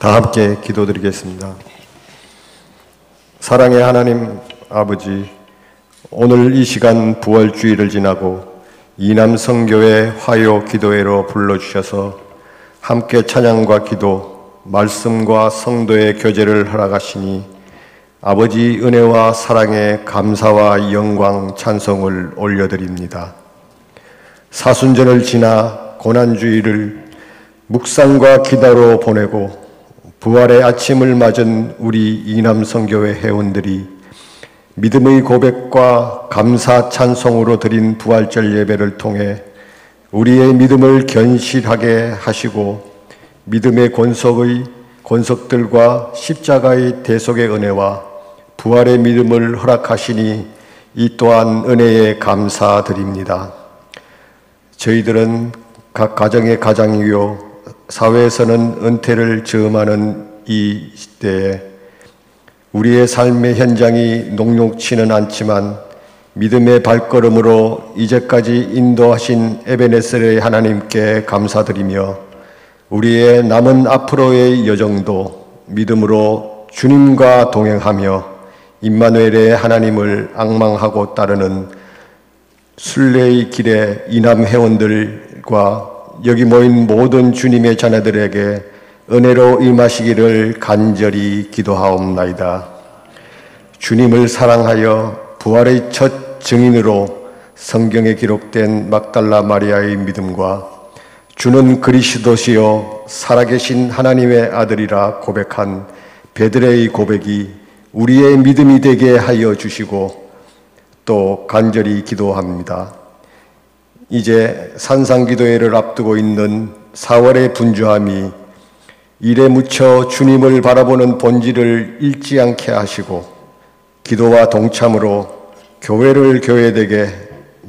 다 함께 기도드리겠습니다. 사랑의 하나님 아버지, 오늘 이 시간 부활주의를 지나고 이남성교회 화요 기도회로 불러주셔서 함께 찬양과 기도, 말씀과 성도의 교제를 허락하시니 아버지 은혜와 사랑에 감사와 영광 찬송을 올려드립니다. 사순절을 지나 고난주의를 묵상과 기도로 보내고 부활의 아침을 맞은 우리 이남성교회 회원들이 믿음의 고백과 감사 찬송으로 드린 부활절 예배를 통해 우리의 믿음을 견실하게 하시고 믿음의 권속들과 십자가의 대속의 은혜와 부활의 믿음을 허락하시니 이 또한 은혜에 감사드립니다. 저희들은 각 가정의 가장이요 사회에서는 은퇴를 즈음하는 이 시대에 우리의 삶의 현장이 녹록치는 않지만 믿음의 발걸음으로 이제까지 인도하신 에베네셀의 하나님께 감사드리며 우리의 남은 앞으로의 여정도 믿음으로 주님과 동행하며 임마누엘의 하나님을 앙망하고 따르는 순례의 길에 이남 회원들과 여기 모인 모든 주님의 자녀들에게 은혜로 임하시기를 간절히 기도하옵나이다. 주님을 사랑하여 부활의 첫 증인으로 성경에 기록된 막달라 마리아의 믿음과 주는 그리스도시요 살아계신 하나님의 아들이라 고백한 베드레의 고백이 우리의 믿음이 되게 하여 주시고 또 간절히 기도합니다. 이제 산상기도회를 앞두고 있는 4월의 분주함이 일에 묻혀 주님을 바라보는 본질을 잃지 않게 하시고 기도와 동참으로 교회를 교회되게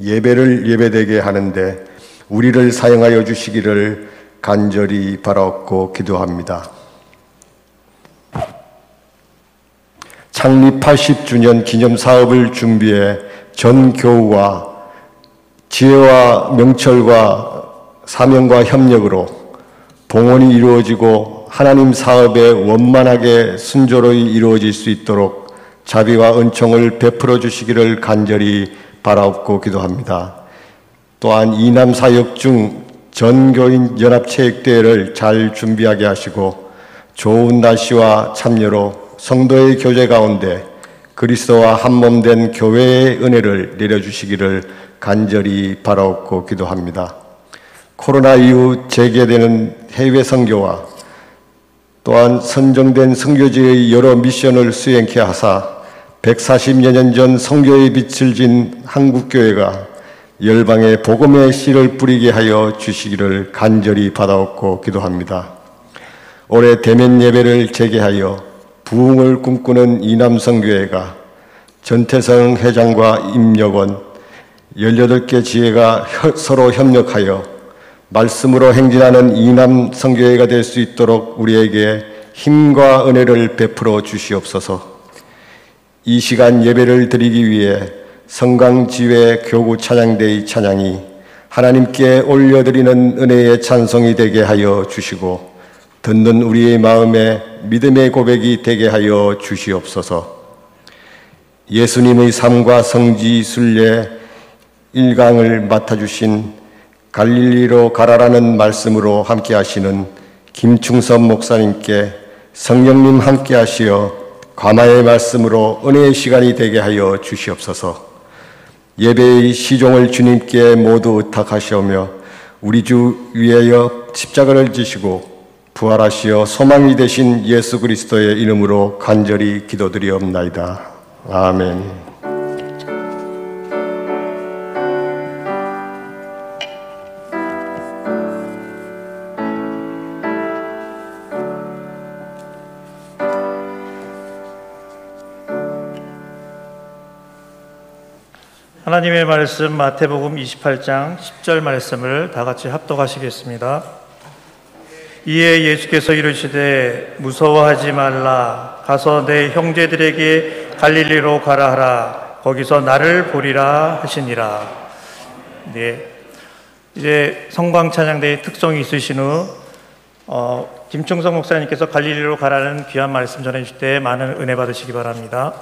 예배를 예배되게 하는데 우리를 사용하여 주시기를 간절히 바라옵고 기도합니다. 창립 80주년 기념 사업을 준비해 전 교우와 지혜와 명철과 사명과 협력으로 봉헌이 이루어지고 하나님 사업에 원만하게 순조로이 이루어질 수 있도록 자비와 은총을 베풀어 주시기를 간절히 바라옵고 기도합니다. 또한 이남 사역 중 전교인 연합체육대회를 잘 준비하게 하시고 좋은 날씨와 참여로 성도의 교제 가운데 그리스도와 한몸된 교회의 은혜를 내려주시기를 간절히 바라옵고 기도합니다. 코로나 이후 재개되는 해외 선교와 또한 선정된 선교지의 여러 미션을 수행케 하사 140여 년 전 선교의 빛을 진 한국교회가 열방에 복음의 씨를 뿌리게 하여 주시기를 간절히 받아옵고 기도합니다. 올해 대면 예배를 재개하여 부흥을 꿈꾸는 이남성교회가 전태성 회장과 임여건 18개 지혜가 서로 협력하여 말씀으로 행진하는 이남성교회가 될 수 있도록 우리에게 힘과 은혜를 베풀어 주시옵소서. 이 시간 예배를 드리기 위해 성강지회 교구 찬양대의 찬양이 하나님께 올려드리는 은혜의 찬송이 되게 하여 주시고 듣는 우리의 마음에 믿음의 고백이 되게 하여 주시옵소서. 예수님의 삶과 성지 순례 1강을 맡아주신 갈릴리로 가라라는 말씀으로 함께 하시는 김충섭 목사님께 성령님 함께 하시어 감화의 말씀으로 은혜의 시간이 되게 하여 주시옵소서. 예배의 시종을 주님께 모두 의탁하시오며 우리 주 위하여 십자가를 지시고 부활하시어 소망이 되신 예수 그리스도의 이름으로 간절히 기도드리옵나이다. 아멘. 하나님의 말씀 마태복음 28장 10절 말씀을 다 같이 합독하시겠습니다. 이에 예수께서 이르시되 무서워하지 말라. 가서 내 형제들에게 갈릴리로 가라 하라. 거기서 나를 보리라 하시니라. 네, 이제 성광찬양대의 특성이 있으신 후 김충성 목사님께서 갈릴리로 가라는 귀한 말씀 전해주실 때 많은 은혜 받으시기 바랍니다.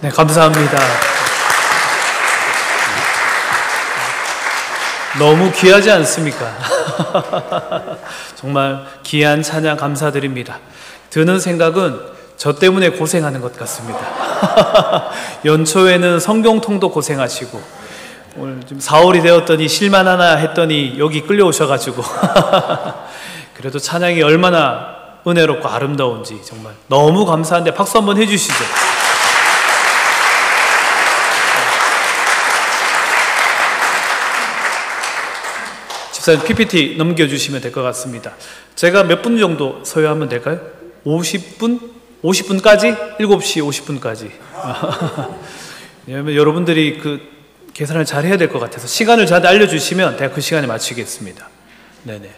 네, 감사합니다. 너무 귀하지 않습니까? 정말 귀한 찬양 감사드립니다. 드는 생각은 저 때문에 고생하는 것 같습니다. 연초에는 성경통도 고생하시고 오늘 좀 4월이 되었더니 실만하나 했더니 여기 끌려오셔가지고 그래도 찬양이 얼마나 은혜롭고 아름다운지 정말 너무 감사한데 박수 한번 해주시죠. 집사님 PPT 넘겨주시면 될 것 같습니다. 제가 몇 분 정도 소요하면 될까요? 50분? 50분까지? 7시 50분까지. 왜냐하면 여러분들이 그 계산을 잘 해야 될 것 같아서 시간을 저한테 알려주시면 제가 그 시간에 맞추겠습니다. 네네.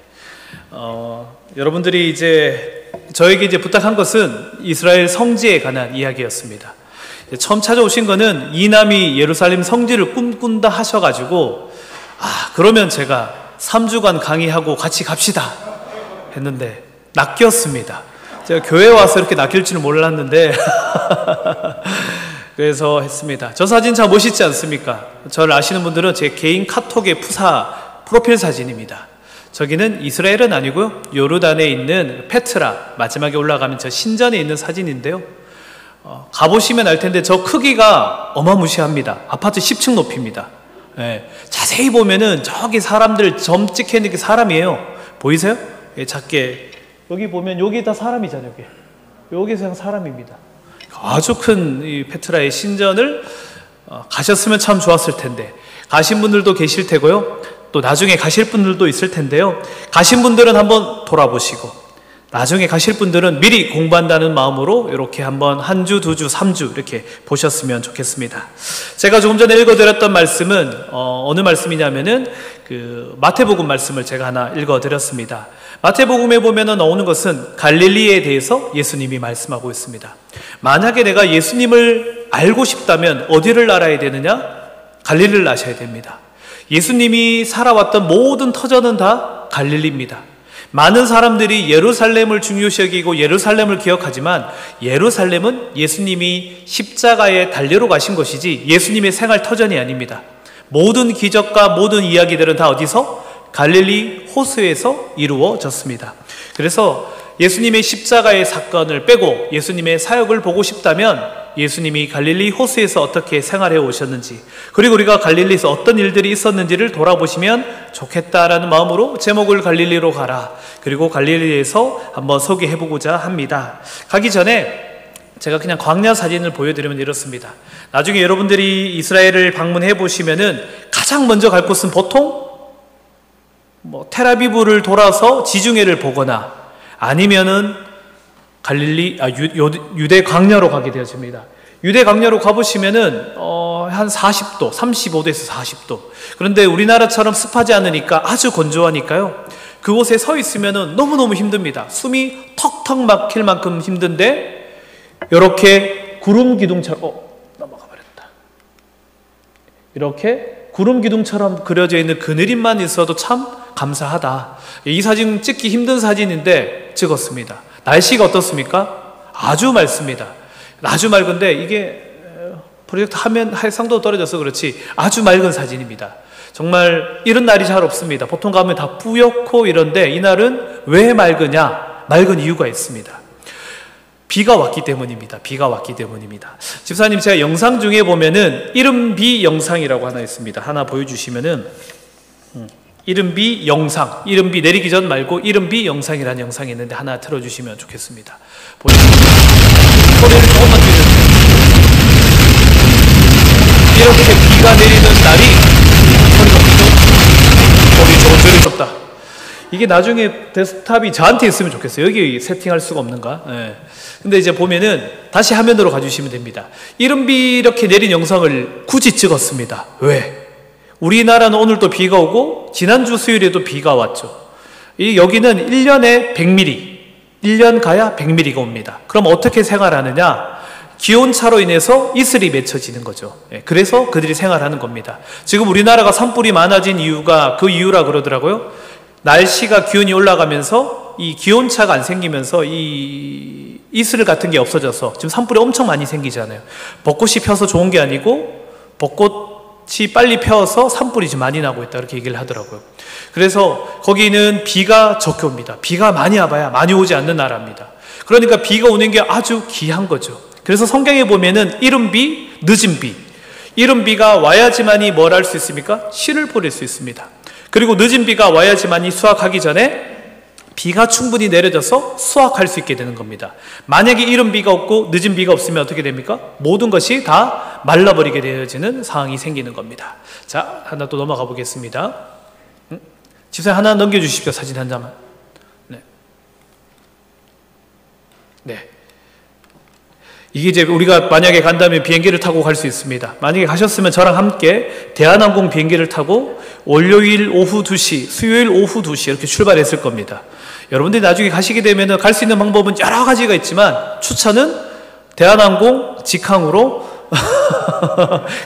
여러분들이 이제 저에게 이제 부탁한 것은 이스라엘 성지에 관한 이야기였습니다. 처음 찾아오신 거는 이남이 예루살렘 성지를 꿈꾼다 하셔가지고 그러면 제가 3주간 강의하고 같이 갑시다 했는데 낚였습니다. 제가 교회 와서 이렇게 낚일 줄은 몰랐는데 그래서 했습니다. 저 사진 참 멋있지 않습니까? 저를 아시는 분들은 제 개인 카톡의 프로필 사진입니다. 저기는 이스라엘은 아니고요, 요르단에 있는 페트라, 마지막에 올라가면 저 신전에 있는 사진인데요, 가보시면 알 텐데 저 크기가 어마무시합니다. 아파트 10층 높이입니다. 네. 자세히 보면은 저기 사람들 점 찍혀 있는 게 사람이에요. 보이세요? 예, 작게 여기 보면 여기 다 사람이잖아요. 여기 그냥 사람입니다. 아주 큰 이 페트라의 신전을 가셨으면 참 좋았을 텐데 가신 분들도 계실 테고요, 또 나중에 가실 분들도 있을 텐데요, 가신 분들은 한번 돌아보시고 나중에 가실 분들은 미리 공부한다는 마음으로 이렇게 한번 한 주, 두 주, 3주 이렇게 보셨으면 좋겠습니다. 제가 조금 전에 읽어드렸던 말씀은 어느 말씀이냐면은 그 마태복음 말씀을 제가 하나 읽어드렸습니다. 마태복음에 보면은 나오는 것은 갈릴리에 대해서 예수님이 말씀하고 있습니다. 만약에 내가 예수님을 알고 싶다면 어디를 알아야 되느냐? 갈릴리를 아셔야 됩니다. 예수님이 살아왔던 모든 터전은 다 갈릴리입니다. 많은 사람들이 예루살렘을 중요시 여기고 예루살렘을 기억하지만 예루살렘은 예수님이 십자가에 달려로 가신 것이지 예수님의 생활 터전이 아닙니다. 모든 기적과 모든 이야기들은 다 어디서? 갈릴리 호수에서 이루어졌습니다. 그래서 예수님의 십자가의 사건을 빼고 예수님의 사역을 보고 싶다면 예수님이 갈릴리 호수에서 어떻게 생활해 오셨는지, 그리고 우리가 갈릴리에서 어떤 일들이 있었는지를 돌아보시면 좋겠다라는 마음으로 제목을 갈릴리로 가라, 그리고 갈릴리에서 한번 소개해보고자 합니다. 가기 전에 제가 그냥 광야 사진을 보여드리면 이렇습니다. 나중에 여러분들이 이스라엘을 방문해 보시면은 가장 먼저 갈 곳은 보통 텔아비브를 돌아서 지중해를 보거나 아니면은 유대 광야로 가게 되어집니다. 유대 광야로 가보시면은 한 40도, 35도에서 40도. 그런데 우리나라처럼 습하지 않으니까 아주 건조하니까요. 그곳에 서 있으면은 너무너무 힘듭니다. 숨이 턱턱 막힐 만큼 힘든데 이렇게 구름 기둥처럼 넘어가 버렸다. 이렇게 구름 기둥처럼 그려져 있는 그늘임만 있어도 참 감사하다. 이 사진 찍기 힘든 사진인데 찍었습니다. 날씨가 어떻습니까? 아주 맑습니다. 아주 맑은데 이게 프로젝트 화면 해상도 떨어져서 그렇지 아주 맑은 사진입니다. 정말 이런 날이 잘 없습니다. 보통 가면 다 뿌옇고 이런데 이날은 왜 맑으냐? 맑은 이유가 있습니다. 비가 왔기 때문입니다. 비가 왔기 때문입니다. 집사님, 제가 영상 중에 보면은 이른비 영상이라고 하나 있습니다. 하나 보여주시면은 이른비 영상, 이른비 내리기 전 말고 이른비 영상이라는 영상이 있는데 하나 틀어주시면 좋겠습니다. 소리를 조금만 들려주세요. 이렇게 비가 내리는 날이 소리가 크죠? 소리 조절이 좁다. 이게 나중에 데스크탑이 저한테 있으면 좋겠어요. 여기 세팅할 수가 없는가? 네. 근데 이제 보면은 다시 화면으로 가주시면 됩니다. 이른비 이렇게 내린 영상을 굳이 찍었습니다. 왜? 우리나라는 오늘도 비가 오고 지난주 수요일에도 비가 왔죠. 여기는 1년에 100mm, 1년 가야 100mm가 옵니다. 그럼 어떻게 생활하느냐? 기온차로 인해서 이슬이 맺혀지는 거죠. 그래서 그들이 생활하는 겁니다. 지금 우리나라가 산불이 많아진 이유가 그 이유라 그러더라고요. 날씨가 기온이 올라가면서 이 기온차가 안 생기면서 이 이슬 같은 게 없어져서 지금 산불이 엄청 많이 생기잖아요. 벚꽃이 펴서 좋은 게 아니고 벚꽃이 빨리 펴서 산불이 지금 많이 나고 있다, 이렇게 얘기를 하더라고요. 그래서 거기는 비가 적게 옵니다. 비가 많이 와봐야 많이 오지 않는 나라입니다. 그러니까 비가 오는 게 아주 귀한 거죠. 그래서 성경에 보면은 이른 비, 늦은 비, 이른 비가 와야지만이 뭘 할 수 있습니까? 씨를 뿌릴 수 있습니다. 그리고 늦은 비가 와야지만이 수확하기 전에 비가 충분히 내려져서 수확할 수 있게 되는 겁니다. 만약에 이른 비가 없고 늦은 비가 없으면 어떻게 됩니까? 모든 것이 다 말라버리게 되어지는 상황이 생기는 겁니다. 자, 하나 또 넘어가 보겠습니다. 집사님 하나 넘겨주십시오. 사진 한 장만. 네. 이게 이제 우리가 만약에 간다면 비행기를 타고 갈 수 있습니다. 만약에 가셨으면 저랑 함께 대한항공 비행기를 타고 월요일 오후 2시, 수요일 오후 2시 이렇게 출발했을 겁니다. 여러분들이 나중에 가시게 되면 갈 수 있는 방법은 여러 가지가 있지만 추천은 대한항공 직항으로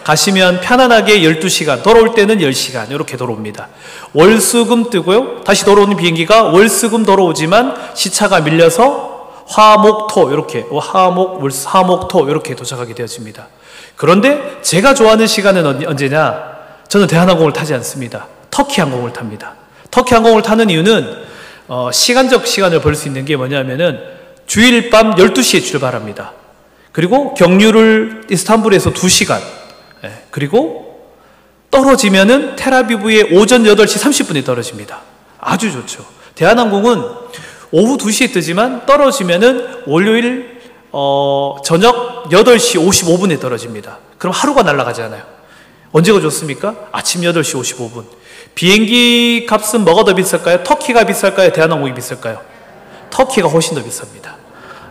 가시면 편안하게 12시간, 돌아올 때는 10시간 이렇게 돌아옵니다. 월수금 뜨고요. 다시 돌아오는 비행기가 월수금 돌아오지만 시차가 밀려서 화목토 이렇게 화목토 이렇게 도착하게 되어집니다. 그런데 제가 좋아하는 시간은 언제냐? 저는 대한항공을 타지 않습니다. 터키항공을 탑니다. 터키항공을 타는 이유는 시간적 시간을 벌 수 있는 게 뭐냐면은 주일 밤 12시에 출발합니다. 그리고 경유를 이스탄불에서 2시간, 그리고 떨어지면은 텔아비브에 오전 8시 30분에 떨어집니다. 아주 좋죠. 대한항공은 오후 2시에 뜨지만 떨어지면은 월요일 저녁 8시 55분에 떨어집니다. 그럼 하루가 날아가잖아요. 언제가 좋습니까? 아침 8시 55분. 비행기 값은 뭐가 더 비쌀까요? 터키가 비쌀까요? 대한항공이 비쌀까요? 터키가 훨씬 더 비쌉니다.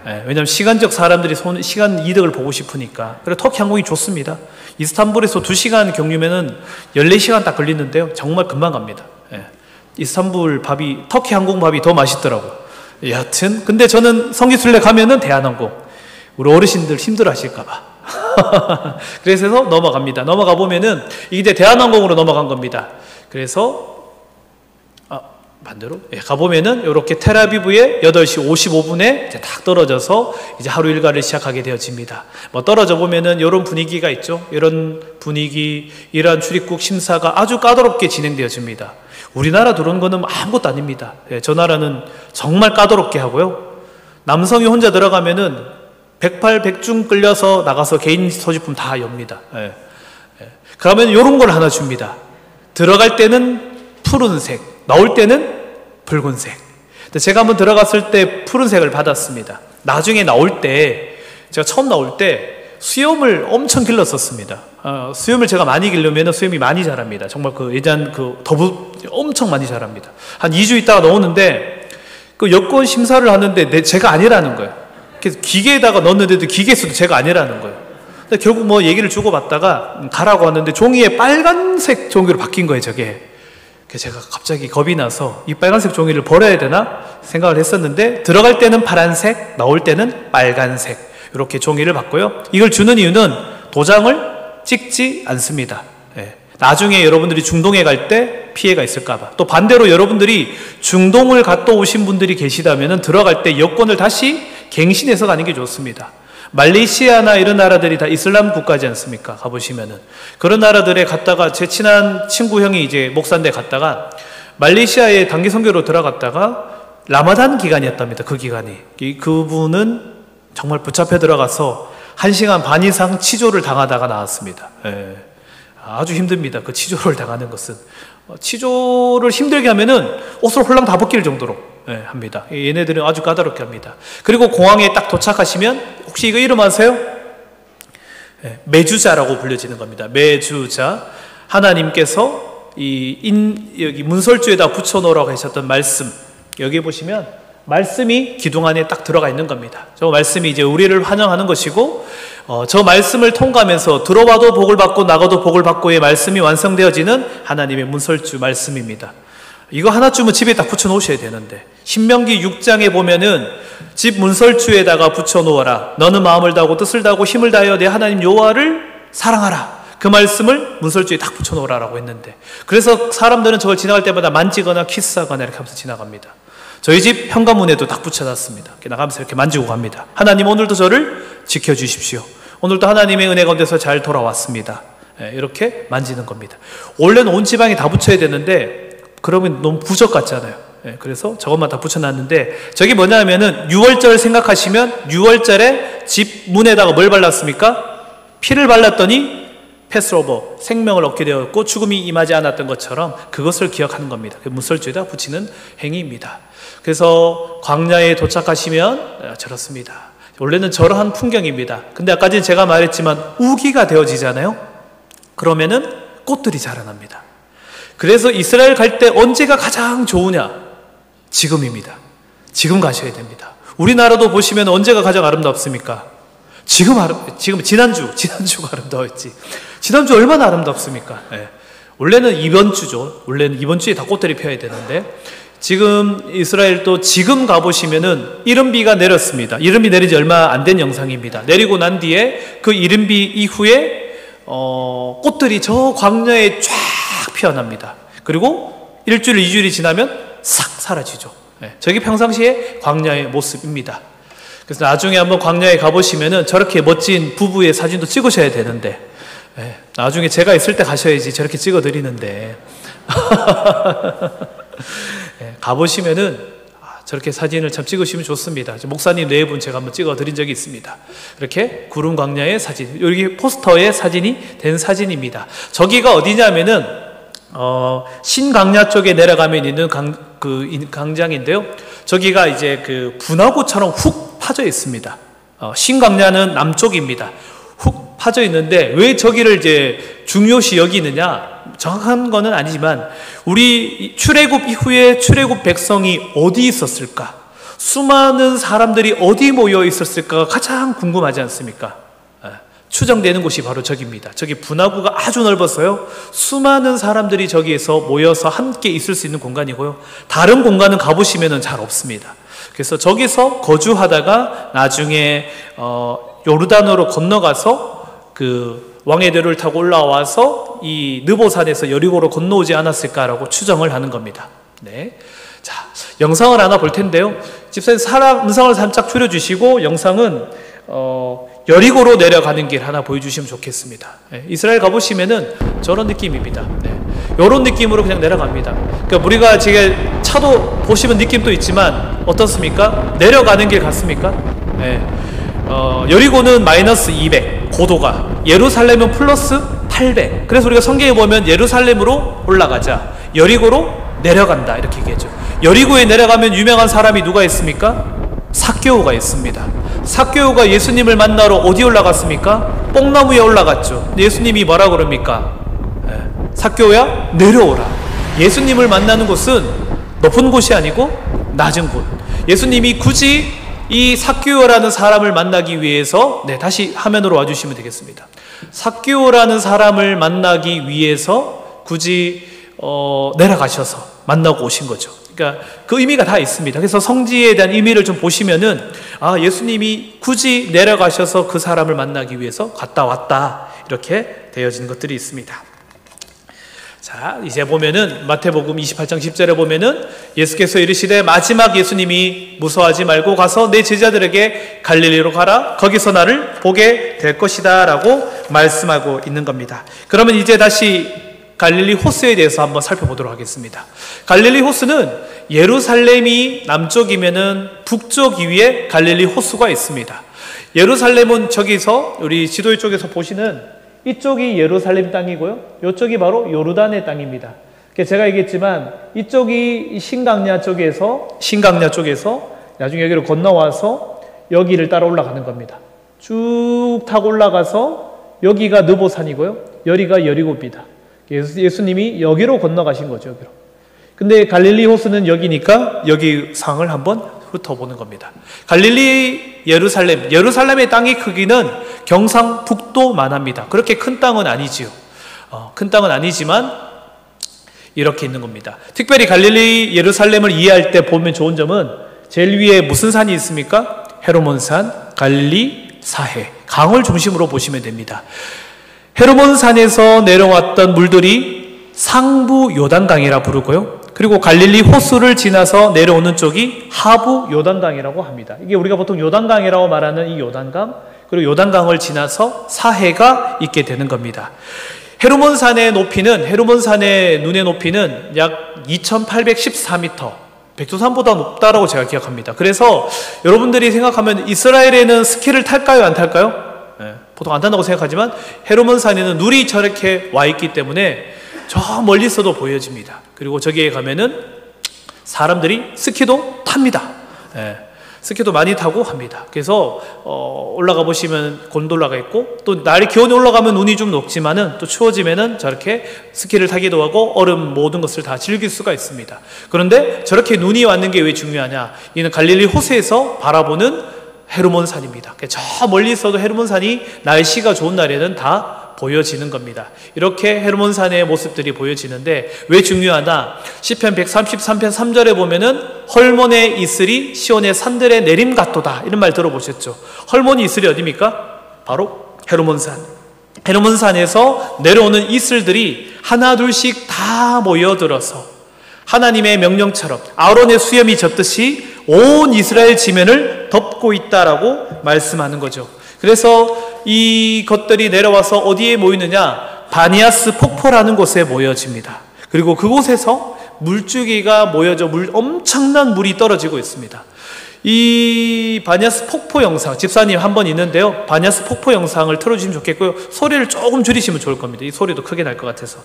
왜냐하면 시간적 사람들이 시간 이득을 보고 싶으니까. 그리고 터키 항공이 좋습니다. 이스탄불에서 2시간 경유면은 14시간 딱 걸리는데요. 정말 금방 갑니다. 이스탄불 밥이, 터키 항공 밥이 더 맛있더라고요. 여하튼, 근데 저는 성지순례 가면은 대한항공. 우리 어르신들 힘들어 하실까봐. 그래서 넘어갑니다. 넘어가 보면은, 이게 대한항공으로 넘어간 겁니다. 그래서, 반대로 가보면은 이렇게 텔아비브에 8시 55분에 이제 딱 떨어져서 이제 하루 일과를 시작하게 되어집니다. 뭐 떨어져 보면은 이런 분위기가 있죠. 이런 분위기, 이러한 출입국 심사가 아주 까다롭게 진행되어집니다. 우리나라 들어온 거는 아무것도 아닙니다. 저 나라는 정말 까다롭게 하고요. 남성이 혼자 들어가면은 108, 100중 끌려서 나가서 개인 소지품 다 엽니다. 그러면 이런 걸 하나 줍니다. 들어갈 때는 푸른색, 나올 때는 붉은색. 제가 한번 들어갔을 때 푸른색을 받았습니다. 나중에 나올 때, 제가 처음 나올 때 수염을 엄청 길렀었습니다. 수염을 제가 많이 기르면 수염이 많이 자랍니다. 정말 그 예전 엄청 많이 자랍니다. 한 2주 있다가 나오는데 그 여권 심사를 하는데 제가 아니라는 거예요. 그래서 기계에다가 넣었는데도 기계에서도 제가 아니라는 거예요. 근데 결국 뭐 얘기를 주고받다가 가라고 하는데 종이에 빨간색 종이로 바뀐 거예요, 저게. 제가 갑자기 겁이 나서 이 빨간색 종이를 버려야 되나 생각을 했었는데, 들어갈 때는 파란색, 나올 때는 빨간색, 이렇게 종이를 받고요. 이걸 주는 이유는 도장을 찍지 않습니다. 나중에 여러분들이 중동에 갈 때 피해가 있을까봐. 또 반대로 여러분들이 중동을 갔다 오신 분들이 계시다면 들어갈 때 여권을 다시 갱신해서 가는 게 좋습니다. 말레이시아나 이런 나라들이 다 이슬람 국가지 않습니까? 가보시면은. 그런 나라들에 갔다가 제 친한 친구 형이 이제 목사인데 갔다가 말레이시아에 단기 선교로 들어갔다가 라마단 기간이었답니다. 그 기간이. 그분은 정말 붙잡혀 들어가서 1시간 반 이상 치조를 당하다가 나왔습니다. 아주 힘듭니다. 그 치조를 당하는 것은. 치조를 힘들게 하면은 옷을 홀랑 다 벗길 정도로 합니다. 얘네들은 아주 까다롭게 합니다. 그리고 공항에 딱 도착하시면 혹시 이거 이름 아세요? 메주자라고 불려지는 겁니다. 메주자. 하나님께서 여기 문설주에다 붙여놓으라고 하셨던 말씀, 여기 보시면 말씀이 기둥 안에 딱 들어가 있는 겁니다. 저 말씀이 이제 우리를 환영하는 것이고, 저 말씀을 통과하면서 들어와도 복을 받고 나가도 복을 받고의 말씀이 완성되어지는 하나님의 문설주 말씀입니다. 이거 하나쯤은 집에 딱 붙여 놓으셔야 되는데, 신명기 6장에 보면은 집 문설주에다가 붙여 놓아라. 너는 마음을 다하고 뜻을 다하고 힘을 다하여 내 하나님 여호와를 사랑하라. 그 말씀을 문설주에 딱 붙여 놓으라라고 했는데, 그래서 사람들은 저걸 지나갈 때마다 만지거나 키스하거나 이렇게 하면서 지나갑니다. 저희 집 현관문에도 딱 붙여놨습니다. 이렇게 나가면서 이렇게 만지고 갑니다. 하나님, 오늘도 저를 지켜주십시오. 오늘도 하나님의 은혜 가운데서 잘 돌아왔습니다. 이렇게 만지는 겁니다. 원래는 온 지방에 다 붙여야 되는데 그러면 너무 부적 같잖아요. 그래서 저것만 다 붙여놨는데, 저게 뭐냐면은 6월절 생각하시면 6월절에 집 문에다가 뭘 발랐습니까? 피를 발랐더니 패스오버, 생명을 얻게 되었고 죽음이 임하지 않았던 것처럼 그것을 기억하는 겁니다. 문설주에다 붙이는 행위입니다. 그래서 광야에 도착하시면 저렇습니다. 원래는 저러한 풍경입니다. 근데 아까 전에 제가 말했지만 우기가 되어지잖아요. 그러면은 꽃들이 자라납니다. 그래서 이스라엘 갈 때 언제가 가장 좋으냐? 지금입니다. 지금 가셔야 됩니다. 우리나라도 보시면 언제가 가장 아름답습니까? 지금 지난주가 아름다웠지. 지난주 얼마나 아름답습니까? 원래는 이번 주죠. 원래는 이번 주에 다 꽃들이 펴야 되는데, 지금 이스라엘도 지금 가보시면은 이른비가 내렸습니다. 이른비 내린 지 얼마 안 된 영상입니다. 내리고 난 뒤에 그 이른비 이후에 꽃들이 저 광야에 쫙 피어납니다. 그리고 일주일, 2주일이 지나면 싹 사라지죠. 저게 평상시에 광야의 모습입니다. 그래서 나중에 한번 광야에 가보시면은 저렇게 멋진 부부의 사진도 찍으셔야 되는데, 나중에 제가 있을 때 가셔야지 저렇게 찍어드리는데 가보시면은 저렇게 사진을 참 찍으시면 좋습니다. 목사님 4분 제가 한번 찍어드린 적이 있습니다. 이렇게 구름 광야의 사진, 여기 포스터에 사진이 된 사진입니다. 저기가 어디냐면은 신광야 쪽에 내려가면 있는 광장인데요. 저기가 이제 그 분화구처럼 훅 파져 있습니다. 신광야는 남쪽입니다. 훅 파져 있는데 왜 저기를 이제 중요시 여기느냐? 정확한 거는 아니지만 우리 출애굽 이후에 출애굽 백성이 어디 있었을까? 수많은 사람들이 어디 모여 있었을까가 가장 궁금하지 않습니까? 추정되는 곳이 바로 저기입니다. 저기 분화구가 아주 넓었어요. 수많은 사람들이 저기에서 모여서 함께 있을 수 있는 공간이고요. 다른 공간은 가보시면 잘 없습니다. 그래서 저기서 거주하다가 나중에 요르단으로 건너가서 그 왕의 대로를 타고 올라와서 이 느보산에서 여리고로 건너오지 않았을까라고 추정을 하는 겁니다. 네. 자, 영상을 하나 볼 텐데요. 집사님 음성을 살짝 줄여주시고 영상은 여리고로 내려가는 길 하나 보여주시면 좋겠습니다. 네, 이스라엘 가보시면은 저런 느낌입니다. 네, 이런 느낌으로 그냥 내려갑니다. 그러니까 우리가 지금 차도 보시면 느낌도 있지만 어떻습니까? 내려가는 길 같습니까? 네, 여리고는 마이너스 200 고도가, 예루살렘은 플러스 800. 그래서 우리가 성경에 보면 예루살렘으로 올라가자, 여리고로 내려간다 이렇게 얘기하죠. 여리고에 내려가면 유명한 사람이 누가 있습니까? 삭개오가 있습니다. 삭개오가 예수님을 만나러 어디 올라갔습니까? 뽕나무에 올라갔죠. 예수님이 뭐라 그럽니까? 삭개오야 내려오라. 예수님을 만나는 곳은 높은 곳이 아니고 낮은 곳. 예수님이 굳이 이 삭개오라는 사람을 만나기 위해서, 네, 다시 화면으로 와주시면 되겠습니다. 삭개오라는 사람을 만나기 위해서 굳이 내려가셔서 만나고 오신 거죠. 그러니까 그 의미가 다 있습니다. 그래서 성지에 대한 의미를 좀 보시면은 예수님이 굳이 내려가셔서 그 사람을 만나기 위해서 갔다 왔다 이렇게 되어진 것들이 있습니다. 자, 이제 보면은 마태복음 28장 10절에 보면은 예수께서 이르시되 마지막 예수님이 무서워하지 말고 가서 내 제자들에게 갈릴리로 가라, 거기서 나를 보게 될 것이다 라고 말씀하고 있는 겁니다. 그러면 이제 다시 갈릴리 호수에 대해서 한번 살펴보도록 하겠습니다. 갈릴리 호수는 예루살렘이 남쪽이면은 북쪽 위에 갈릴리 호수가 있습니다. 예루살렘은 저기서 우리 지도 쪽에서 보시는 이쪽이 예루살렘 땅이고요, 이쪽이 바로 요르단의 땅입니다. 제가 얘기했지만 이쪽이 신강야 쪽에서 나중에 여기로 건너와서 여기를 따라 올라가는 겁니다. 쭉 타고 올라가서 여기가 느보산이고요, 여기가 여리고입니다. 예수님이 여기로 건너가신 거죠, 여기로. 근데 갈릴리 호수는 여기니까 여기 상을 한번 훑어보는 겁니다. 갈릴리 예루살렘의 땅의 크기는 경상북도만 합니다. 그렇게 큰 땅은 아니지요. 큰 땅은 아니지만 이렇게 있는 겁니다. 특별히 갈릴리 예루살렘을 이해할 때 보면 좋은 점은 제일 위에 무슨 산이 있습니까? 헤르몬산, 갈릴리, 사해, 강을 중심으로 보시면 됩니다. 헤르몬산에서 내려왔던 물들이 상부 요단강이라 부르고요, 그리고 갈릴리 호수를 지나서 내려오는 쪽이 하부 요단강이라고 합니다. 이게 우리가 보통 요단강이라고 말하는 이 요단강, 그리고 요단강을 지나서 사해가 있게 되는 겁니다. 헤르몬산의 눈의 높이는 약 2814m, 백두산보다 높다라고 제가 기억합니다. 그래서 여러분들이 생각하면 이스라엘에는 스키를 탈까요, 안 탈까요? 보통 안 탄다고 생각하지만 헤르몬산에는 눈이 저렇게 와 있기 때문에 저 멀리서도 보여집니다. 그리고 저기에 가면은 사람들이 스키도 탑니다. 스키도 많이 타고 합니다. 그래서 올라가 보시면 곤돌라가 있고, 또 날이 기온이 올라가면 눈이 좀 녹지만은 또 추워지면은 저렇게 스키를 타기도 하고 얼음 모든 것을 다 즐길 수가 있습니다. 그런데 저렇게 눈이 왔는 게 왜 중요하냐? 이는 갈릴리 호수에서 바라보는 헤르몬산입니다. 저 멀리 있어도 헤르몬산이 날씨가 좋은 날에는 다 보여지는 겁니다. 이렇게 헤르몬산의 모습들이 보여지는데 왜 중요하나? 시편 133편 3절에 보면은 헐몬의 이슬이 시온의 산들의 내림 같도다, 이런 말 들어보셨죠? 헐몬이 이슬이 어디입니까? 바로 헤르몬산. 헤르몬산에서 내려오는 이슬들이 하나 둘씩 다 모여들어서 하나님의 명령처럼 아론의 수염이 젖듯이 온 이스라엘 지면을 덮고 있다라고 말씀하는 거죠. 그래서 이 것들이 내려와서 어디에 모이느냐? 바니아스 폭포라는 곳에 모여집니다. 그리고 그곳에서 물줄기가 모여져 엄청난 물이 떨어지고 있습니다. 이 바니아스 폭포 영상, 집사님 한 번 있는데요, 바니아스 폭포 영상을 틀어주시면 좋겠고요, 소리를 조금 줄이시면 좋을 겁니다. 이 소리도 크게 날 것 같아서.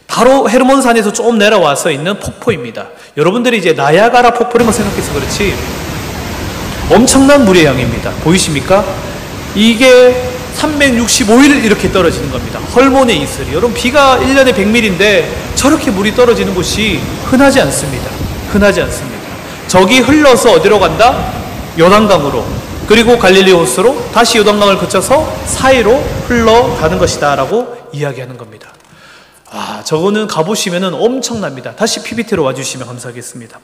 바로 헤르몬산에서 조금 내려와서 있는 폭포입니다. 여러분들이 이제 나야가라 폭포를 생각해서 그렇지 엄청난 물의 양입니다. 보이십니까? 이게 365일 이렇게 떨어지는 겁니다. 헐몬의 이슬이. 여러분, 비가 1년에 100mm인데 저렇게 물이 떨어지는 곳이 흔하지 않습니다. 흔하지 않습니다. 저기 흘러서 어디로 간다? 요단강으로. 그리고 갈릴리 호수로 다시 요단강을 거쳐서 사이로 흘러가는 것이다 라고 이야기하는 겁니다. 저거는 가보시면 엄청납니다. 다시 PPT로 와주시면 감사하겠습니다.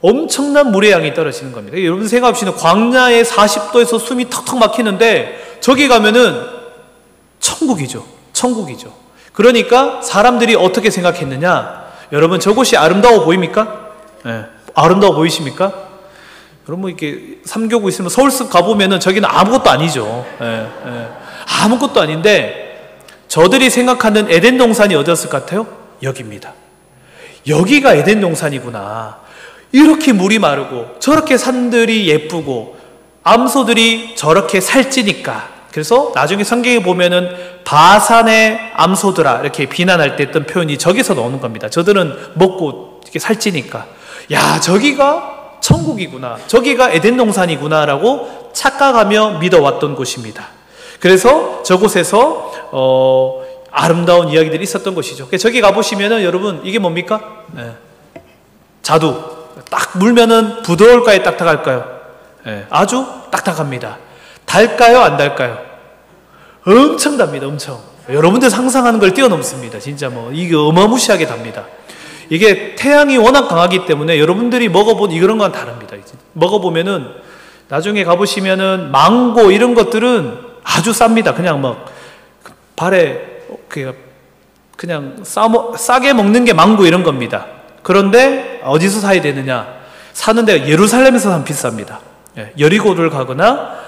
엄청난 물의 양이 떨어지는 겁니다. 여러분 생각해보시면 광야에 40도에서 숨이 턱턱 막히는데 저기 가면은 천국이죠. 천국이죠. 그러니까 사람들이 어떻게 생각했느냐? 여러분 저곳이 아름다워 보입니까? 네. 아름다워 보이십니까? 여러분 이렇게 삼교구 있으면 서울숲 가보면은 저기는 아무것도 아니죠. 네. 네. 아무것도 아닌데 저들이 생각하는 에덴 동산이 어디였을 것 같아요? 여기입니다. 여기가 에덴 동산이구나. 이렇게 물이 마르고 저렇게 산들이 예쁘고 암소들이 저렇게 살찌니까. 그래서 나중에 성경에 보면은 바산의 암소들아 이렇게 비난할 때 했던 표현이 저기서 나오는 겁니다. 저들은 먹고 이렇게 살찌니까 야 저기가 천국이구나, 저기가 에덴 동산이구나 라고 착각하며 믿어왔던 곳입니다. 그래서 저곳에서 아름다운 이야기들이 있었던 것이죠. 저기 가보시면은 여러분 이게 뭡니까? 네. 자두. 딱 물면은 부드러울까요? 딱딱할까요? 네. 아주 딱딱합니다. 달까요? 안 달까요? 엄청 답니다. 엄청. 여러분들 상상하는 걸 뛰어넘습니다. 진짜 뭐 이게 어마무시하게 답니다. 이게 태양이 워낙 강하기 때문에 여러분들이 먹어본 이런 건 다릅니다. 먹어보면은 나중에 가보시면은 망고 이런 것들은 아주 쌉니다. 그냥 막 발에 그냥 싸게 먹는 게 망고 이런 겁니다. 그런데 어디서 사야 되느냐? 사는 데가 예루살렘에서 사면 비쌉니다. 여리고를 가거나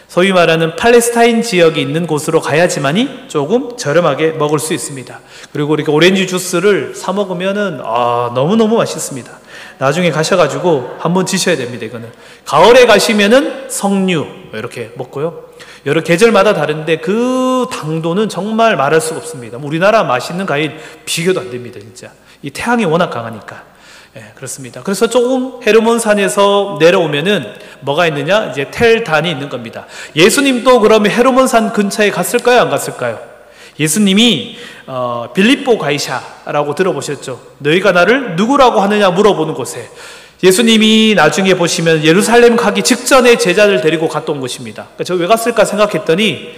소위 말하는 팔레스타인 지역이 있는 곳으로 가야지만이 조금 저렴하게 먹을 수 있습니다. 그리고 이렇게 오렌지 주스를 사 먹으면은 너무너무 맛있습니다. 나중에 가셔가지고 한번 드셔야 됩니다. 이거는 가을에 가시면은 석류 이렇게 먹고요. 여러 계절마다 다른데 그 당도는 정말 말할 수가 없습니다. 우리나라 맛있는 과일 비교도 안 됩니다. 진짜 이 태양이 워낙 강하니까. 그렇습니다. 그래서 조금 헤르몬산에서 내려오면은 뭐가 있느냐? 이제 텔단이 있는 겁니다. 예수님도 그러면 헤르몬산 근처에 갔을까요? 안 갔을까요? 예수님이 빌립보 가이샤라고 들어보셨죠? 너희가 나를 누구라고 하느냐 물어보는 곳에 예수님이 나중에 보시면 예루살렘 가기 직전에 제자들 데리고 갔다 온 곳입니다. 그러니까 저 왜 갔을까 생각했더니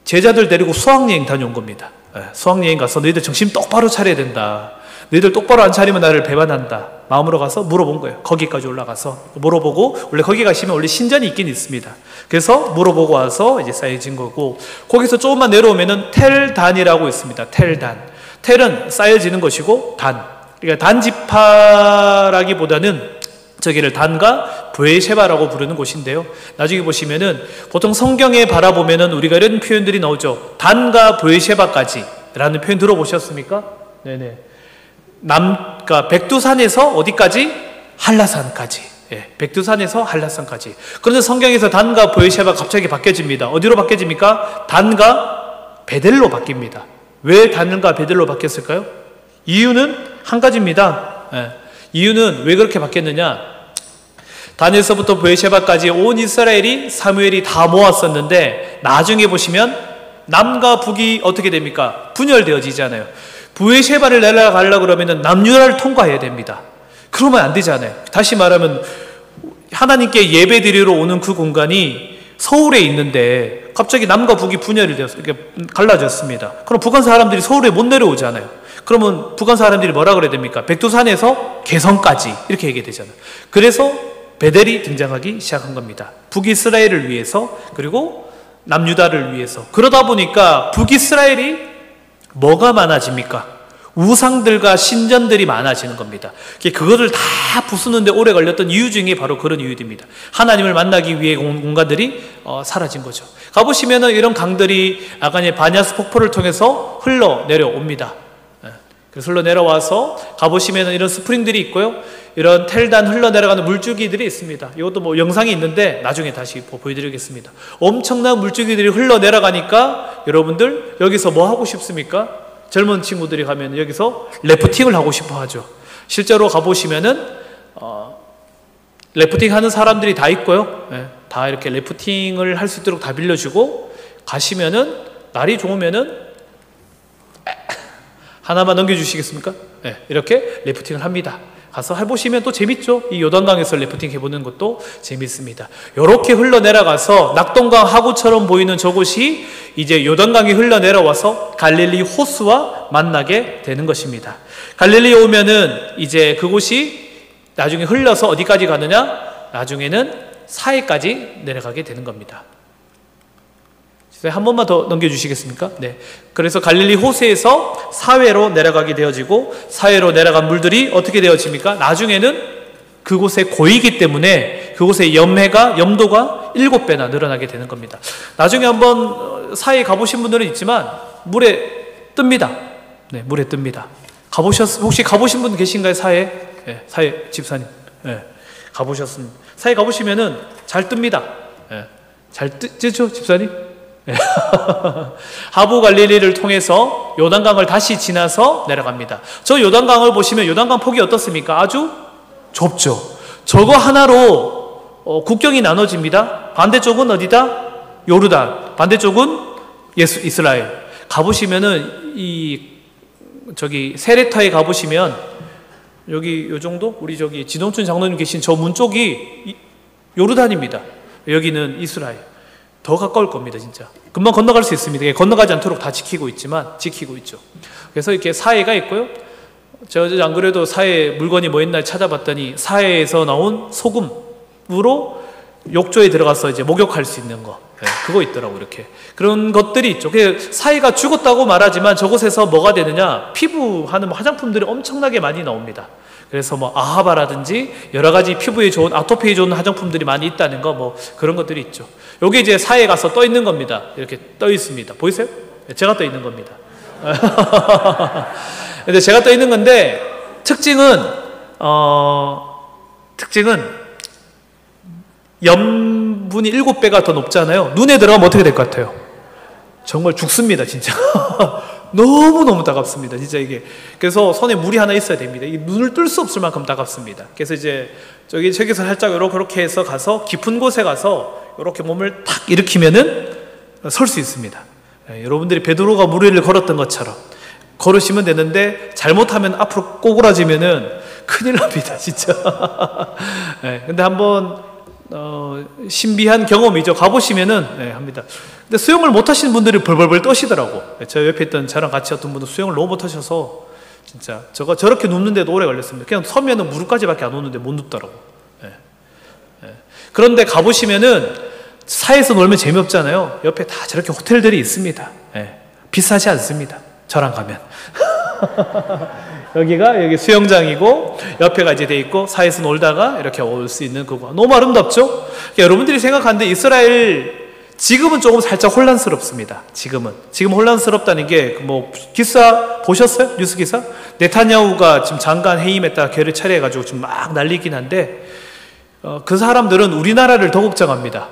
제자들 데리고 수학여행 다녀온 겁니다. 수학여행 가서 너희들 정신 똑바로 차려야 된다. 너희들 똑바로 안 차리면 나를 배반한다. 마음으로 가서 물어본 거예요. 거기까지 올라가서 물어보고, 원래 거기 가시면 원래 신전이 있긴 있습니다. 그래서 물어보고 와서 이제 쌓여진 거고, 거기서 조금만 내려오면은 텔단이라고 있습니다. 텔단. 텔은 쌓여지는 것이고 단. 그러니까 단지파라기보다는 저기를 단과 브에셰바라고 부르는 곳인데요. 나중에 보시면은 보통 성경에 바라보면은 우리가 이런 표현들이 나오죠. 단과 브에셰바까지 라는 표현 들어보셨습니까? 네네. 그러니까 백두산에서 어디까지? 한라산까지. 백두산에서 한라산까지. 그런데 성경에서 단과 브에셰바 갑자기 바뀌어집니다. 어디로 바뀌어집니까? 단과 베델로 바뀝니다. 왜 단과 베델로 바뀌었을까요? 이유는 한 가지입니다. 이유는 왜 그렇게 바뀌었느냐? 단에서부터 브에셰바까지 온 이스라엘이 사무엘이 다 모았었는데 나중에 보시면 남과 북이 어떻게 됩니까? 분열되어지잖아요. 브에셰바를 내려가려고 그러면 남유다를 통과해야 됩니다. 그러면 안 되잖아요. 다시 말하면 하나님께 예배드리러 오는 그 공간이 서울에 있는데 갑자기 남과 북이 분열이 되어서 이렇게 갈라졌습니다. 그럼 북한 사람들이 서울에 못 내려오잖아요. 그러면 북한 사람들이 뭐라 그래야 됩니까? 백두산에서 개성까지 이렇게 얘기해야 되잖아요. 그래서 베델이 등장하기 시작한 겁니다. 북이스라엘을 위해서, 그리고 남유다를 위해서. 그러다 보니까 북이스라엘이 뭐가 많아집니까? 우상들과 신전들이 많아지는 겁니다. 그것을 다 부수는데 오래 걸렸던 이유 중에 바로 그런 이유입니다. 하나님을 만나기 위해 공간들이 사라진 거죠. 가보시면 이런 강들이 아간의 바냐스 폭포를 통해서 흘러내려옵니다. 그래서 흘러내려와서 가보시면 이런 스프링들이 있고요. 이런 텔단 흘러내려가는 물줄기들이 있습니다. 이것도 뭐 영상이 있는데 나중에 다시 보여드리겠습니다. 엄청난 물줄기들이 흘러내려가니까 여러분들 여기서 뭐 하고 싶습니까? 젊은 친구들이 가면 여기서 래프팅을 하고 싶어 하죠. 실제로 가보시면은 래프팅 하는 사람들이 다 있고요. 다 이렇게 래프팅을 할 수 있도록 다 빌려주고, 가시면은 날이 좋으면은 하나만 넘겨주시겠습니까? 이렇게 래프팅을 합니다. 가서 해보시면 또 재밌죠. 이 요단강에서 래프팅 해보는 것도 재밌습니다. 이렇게 흘러내려가서 낙동강 하구처럼 보이는 저곳이 이제 요단강이 흘러내려와서 갈릴리 호수와 만나게 되는 것입니다. 갈릴리에 오면은 이제 그곳이 나중에 흘러서 어디까지 가느냐? 나중에는 사해까지 내려가게 되는 겁니다. 한 번만 더 넘겨주시겠습니까? 네. 그래서 갈릴리 호수에서 사해로 내려가게 되어지고, 사해로 내려간 물들이 어떻게 되어집니까? 나중에는 그곳에 고이기 때문에 그곳의 염도가 7배나 늘어나게 되는 겁니다. 나중에 한번 사해 가보신 분들은 있지만 물에 뜹니다. 네, 물에 뜹니다. 혹시 가보신 분 계신가요? 사해? 네, 사해 집사님. 네, 가보셨습니다. 사해 가보시면은 잘 뜹니다. 네, 잘 뜨죠, 집사님? 하부 갈릴리를 통해서 요단강을 다시 지나서 내려갑니다. 저 요단강을 보시면 요단강 폭이 어떻습니까? 아주 좁죠. 저거 하나로 국경이 나눠집니다. 반대쪽은 어디다? 요르단. 반대쪽은 이스라엘. 가보시면은 저기 세레타에 가보시면 여기 요 정도? 우리 저기 지동춘 장로님 계신 저 문 쪽이 요르단입니다. 여기는 이스라엘. 더 가까울 겁니다, 진짜. 금방 건너갈 수 있습니다. 건너가지 않도록 다 지키고 있죠. 그래서 이렇게 사해가 있고요. 제가 안 그래도 사해 물건이 뭐 있나 찾아봤더니 사해에서 나온 소금으로 욕조에 들어가서 이제 목욕할 수 있는 거. 네, 그거 있더라고, 이렇게. 그런 것들이 있죠. 사해가 죽었다고 말하지만 저곳에서 뭐가 되느냐? 피부하는 화장품들이 엄청나게 많이 나옵니다. 그래서 뭐 아하바라든지 여러 가지 피부에 좋은, 아토피에 좋은 화장품들이 많이 있다는 거, 뭐 그런 것들이 있죠. 여기 이제 사해에 가서 떠 있는 겁니다. 이렇게 떠 있습니다. 보이세요? 제가 떠 있는 겁니다. 근데 제가 떠 있는 건데, 특징은 염분이 7배가 더 높잖아요. 눈에 들어가면 어떻게 될 것 같아요? 정말 죽습니다, 진짜. 너무너무 따갑습니다, 진짜 이게. 그래서 손에 물이 하나 있어야 됩니다. 이 눈을 뜰 수 없을 만큼 따갑습니다. 그래서 이제 저기서 살짝 이렇게 해서 가서 깊은 곳에 가서 이렇게 몸을 탁 일으키면은 설 수 있습니다. 여러분들이 베드로가 물 위를 걸었던 것처럼 걸으시면 되는데, 잘못하면 앞으로 꼬꾸라지면은 큰일 납니다, 진짜. 근데 한번 신비한 경험이죠. 가보시면은 합니다. 근데 수영을 못 하시는 분들이 벌벌벌 떠시더라고. 저 옆에 있던 저랑 같이 왔던 분은 수영을 너무 못 하셔서 진짜 저렇게 눕는데도 오래 걸렸습니다. 그냥 서면은 무릎까지밖에 안 오는데 못 눕더라고. 그런데 가보시면은 사해에서 놀면 재미없잖아요. 옆에 다 저렇게 호텔들이 있습니다. 비싸지 않습니다. 저랑 가면. 여기 수영장이고 옆에가 이제 돼 있고, 사해에서 놀다가 이렇게 올 수 있는 그거 너무 아름답죠? 그러니까 여러분들이 생각하는데 이스라엘 지금은 조금 살짝 혼란스럽습니다. 지금 혼란스럽다는 게 뭐 기사 보셨어요? 뉴스 기사? 네타냐후가 지금 장관 해임했다가 걔를 차례해가지고 지금 막 난리긴 한데, 그 사람들은 우리나라를 더 걱정합니다.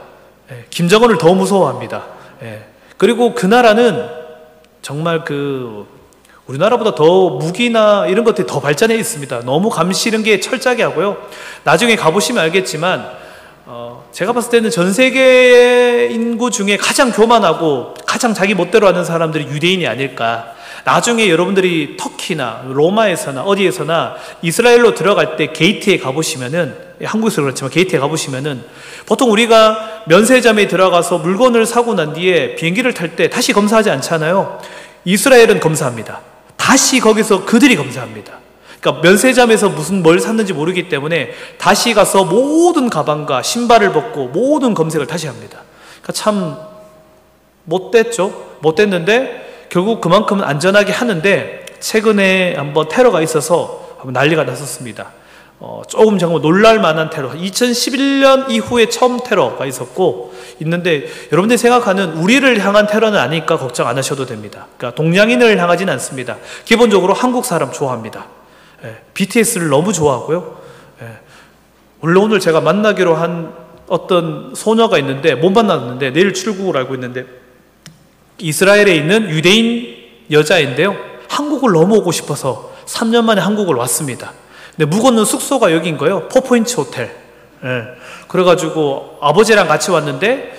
김정은을 더 무서워합니다. 그리고 그 나라는 정말 우리나라보다 더 무기나 이런 것들이 더 발전해 있습니다. 너무 감시 이런 게 철저하게 하고요. 나중에 가보시면 알겠지만 제가 봤을 때는 전 세계 인구 중에 가장 교만하고 가장 자기 멋대로 하는 사람들이 유대인이 아닐까. 나중에 여러분들이 터키나 로마에서나 어디에서나 이스라엘로 들어갈 때 게이트에 가보시면은, 한국에서 그렇지만 게이트에 가보시면은 보통 우리가 면세점에 들어가서 물건을 사고 난 뒤에 비행기를 탈 때 다시 검사하지 않잖아요. 이스라엘은 검사합니다. 다시 거기서 그들이 검사합니다. 그러니까 면세점에서 뭘 샀는지 모르기 때문에 다시 가서 모든 가방과 신발을 벗고 모든 검색을 다시 합니다. 그러니까 참 못됐죠. 못됐는데 결국 그만큼 안전하게 하는데, 최근에 한번 테러가 있어서 난리가 났었습니다. 조금 정말 놀랄만한 테러, 2011년 이후에 처음 테러가 있는데, 여러분들이 생각하는 우리를 향한 테러는 아니니까 걱정 안 하셔도 됩니다. 그러니까 동양인을 향하지는 않습니다. 기본적으로 한국 사람 좋아합니다. BTS를 너무 좋아하고요. 원래 오늘 제가 만나기로 한 어떤 소녀가 있는데 못 만났는데, 내일 출국을 알고 있는데 이스라엘에 있는 유대인 여자인데요, 한국을 넘어오고 싶어서 3년 만에 한국을 왔습니다. 근데 묵었는 숙소가 여기인 거예요. 4포인트 호텔. 그래가지고 아버지랑 같이 왔는데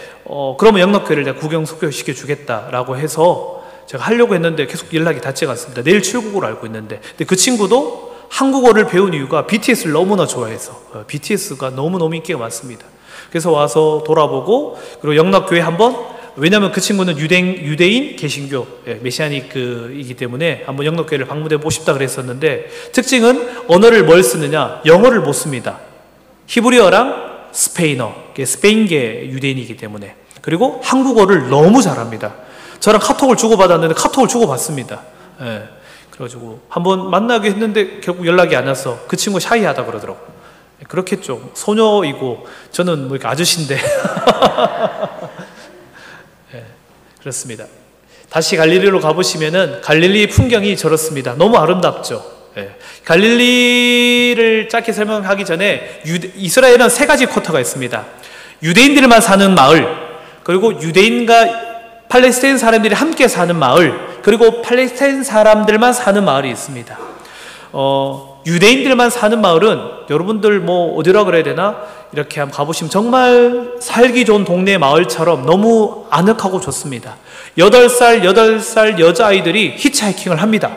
그러면 영락교회를 내가 구경 소개시켜 주겠다라고 해서 제가 하려고 했는데 계속 연락이 닿지가 않습니다. 내일 출국을 알고 있는데, 근데 그 친구도 한국어를 배운 이유가 BTS를 너무나 좋아해서 BTS가 너무너무 인기가 많습니다. 그래서 와서 돌아보고 그리고 영락교회 한번 왜냐하면 그 친구는 유대인 개신교 메시아닉이기 때문에 한번 영락교회를 방문해 보고 싶다 그랬었는데 특징은 언어를 뭘 쓰느냐 영어를 못 씁니다. 히브리어랑 스페인어 스페인계 유대인이기 때문에 그리고 한국어를 너무 잘합니다. 저랑 카톡을 주고받았는데 카톡을 주고받습니다. 예. 그래가지고 한번 만나게 했는데 결국 연락이 안 와서 그 친구 샤이하다 그러더라고. 그렇겠죠. 소녀이고 저는 뭐 이렇게 아저씨인데. 예. 그렇습니다. 다시 갈릴리로 가보시면은 갈릴리 풍경이 저렇습니다. 너무 아름답죠. 예. 갈릴리를 짧게 설명하기 전에 이스라엘은 세 가지 쿼터가 있습니다. 유대인들만 사는 마을, 그리고 유대인과 팔레스타인 사람들이 함께 사는 마을, 그리고 팔레스타인 사람들만 사는 마을이 있습니다. 유대인들만 사는 마을은 여러분들 뭐 어디라 그래야 되나? 이렇게 한번 가보시면 정말 살기 좋은 동네 마을처럼 너무 아늑하고 좋습니다. 8살 여자아이들이 히치하이킹을 합니다.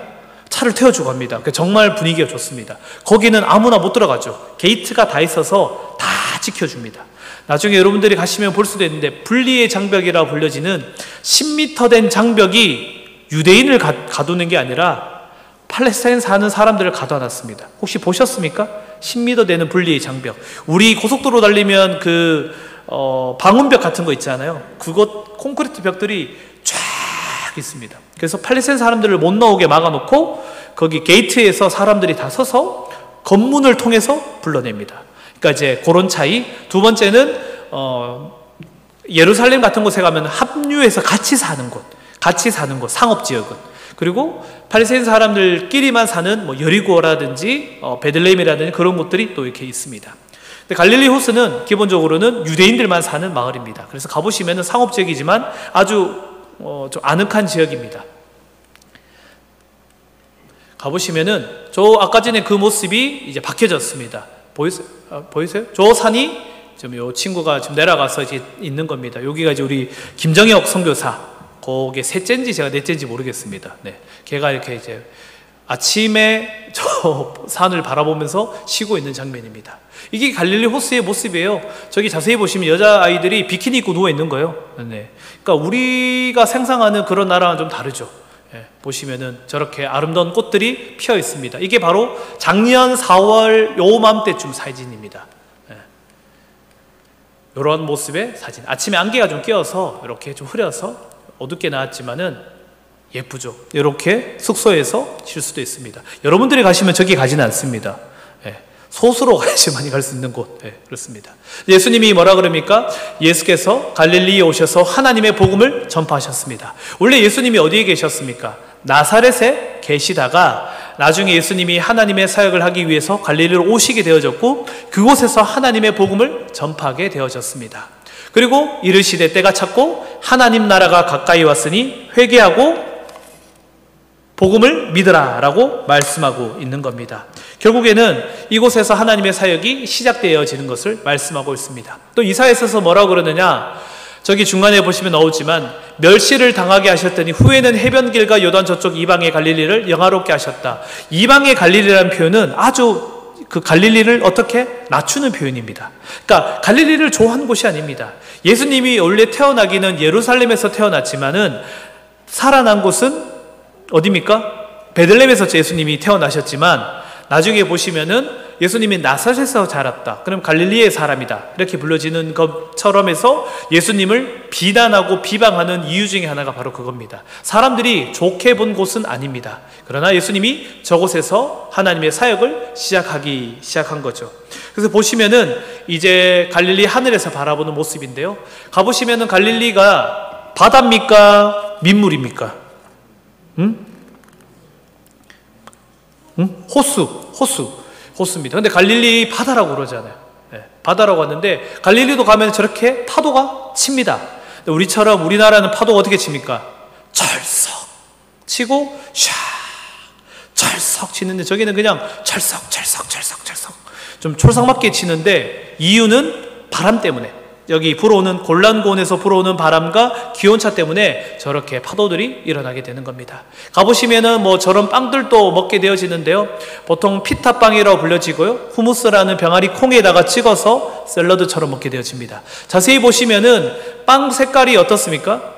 차를 태워주고 합니다. 정말 분위기가 좋습니다. 거기는 아무나 못 들어가죠. 게이트가 다 있어서 다 지켜줍니다. 나중에 여러분들이 가시면 볼 수도 있는데 분리의 장벽이라고 불려지는 10m 된 장벽이 유대인을 가두는 게 아니라 팔레스타인 사는 사람들을 가둬놨습니다. 혹시 보셨습니까? 10m 되는 분리의 장벽. 우리 고속도로 달리면 방음벽 같은 거 있잖아요. 그것 콘크리트 벽들이 쫙 있습니다. 그래서 팔레스타인 사람들을 못 나오게 막아놓고 거기 게이트에서 사람들이 다 서서 검문을 통해서 불러냅니다. 그러니까 이제 그런 차이. 두 번째는 예루살렘 같은 곳에 가면 합류해서 같이 사는 곳, 상업지역은. 그리고 팔레스타인 사람들끼리만 사는 뭐 여리고라든지 베들레헴이라든지 그런 곳들이 또 이렇게 있습니다. 근데 갈릴리 호수는 기본적으로는 유대인들만 사는 마을입니다. 그래서 가보시면 상업지역이지만 아주 좀 아늑한 지역입니다. 가보시면은 저 아까 전에 그 모습이 이제 바뀌어졌습니다. 보이세요? 저 산이 지금 요 친구가 지금 내려가서 이제 있는 겁니다. 여기가 이제 우리 김정혁 선교사. 거기에 셋째인지 제가 넷째인지 모르겠습니다. 네. 걔가 이렇게 이제 아침에 저 산을 바라보면서 쉬고 있는 장면입니다. 이게 갈릴리 호수의 모습이에요. 저기 자세히 보시면 여자아이들이 비키니 입고 누워 있는 거예요. 네. 그러니까 우리가 상상하는 그런 나라와는 좀 다르죠. 네. 보시면은 저렇게 아름다운 꽃들이 피어 있습니다. 이게 바로 작년 4월 요맘때쯤 사진입니다. 네. 이런 모습의 사진. 아침에 안개가 좀 끼어서 이렇게 좀 흐려서 어둡게 나왔지만은 예쁘죠. 이렇게 숙소에서 쉴 수도 있습니다. 여러분들이 가시면 저기 가지는 않습니다. 예, 소수로 가야지만이 갈 수 있는 곳. 예, 그렇습니다. 예수님이 뭐라 그럽니까? 예수께서 갈릴리에 오셔서 하나님의 복음을 전파하셨습니다. 원래 예수님이 어디에 계셨습니까? 나사렛에 계시다가 나중에 예수님이 하나님의 사역을 하기 위해서 갈릴리로 오시게 되어졌고 그곳에서 하나님의 복음을 전파하게 되어졌습니다. 그리고 이르시되 때가 찼고 하나님 나라가 가까이 왔으니 회개하고 복음을 믿으라 라고 말씀하고 있는 겁니다. 결국에는 이곳에서 하나님의 사역이 시작되어지는 것을 말씀하고 있습니다. 또 이사야서에서 뭐라고 그러느냐, 저기 중간에 보시면 나오지만 멸시를 당하게 하셨더니 후에는 해변길과 요단 저쪽 이방의 갈릴리를 영화롭게 하셨다. 이방의 갈릴리라는 표현은 아주 그 갈릴리를 어떻게 낮추는 표현입니다. 그러니까 갈릴리를 좋아하는 곳이 아닙니다. 예수님이 원래 태어나기는 예루살렘에서 태어났지만은 살아난 곳은 어디입니까? 베들레헴에서 예수님이 태어나셨지만 나중에 보시면은 예수님이 나사렛에서 자랐다. 그럼 갈릴리의 사람이다. 이렇게 불러지는 것처럼 해서 예수님을 비난하고 비방하는 이유 중에 하나가 바로 그겁니다. 사람들이 좋게 본 곳은 아닙니다. 그러나 예수님이 저곳에서 하나님의 사역을 시작한 거죠. 그래서 보시면은 이제 갈릴리 하늘에서 바라보는 모습인데요. 가보시면은 갈릴리가 바다입니까? 민물입니까? 호수입니다. 근데 갈릴리 바다라고 그러잖아요. 네, 바다라고 하는데 갈릴리도 가면 저렇게 파도가 칩니다. 근데 우리처럼 우리나라는 파도가 어떻게 칩니까? 철썩 치고 샤 철썩 치는데 저기는 그냥 철썩 좀 촐싹맞게 치는데 이유는 바람 때문에 여기 불어오는 골란고원에서 불어오는 바람과 기온차 때문에 저렇게 파도들이 일어나게 되는 겁니다. 가보시면은 뭐 저런 빵들도 먹게 되어지는데요. 보통 피타빵이라고 불려지고요. 후무스라는 병아리 콩에다가 찍어서 샐러드처럼 먹게 되어집니다. 자세히 보시면은 빵 색깔이 어떻습니까?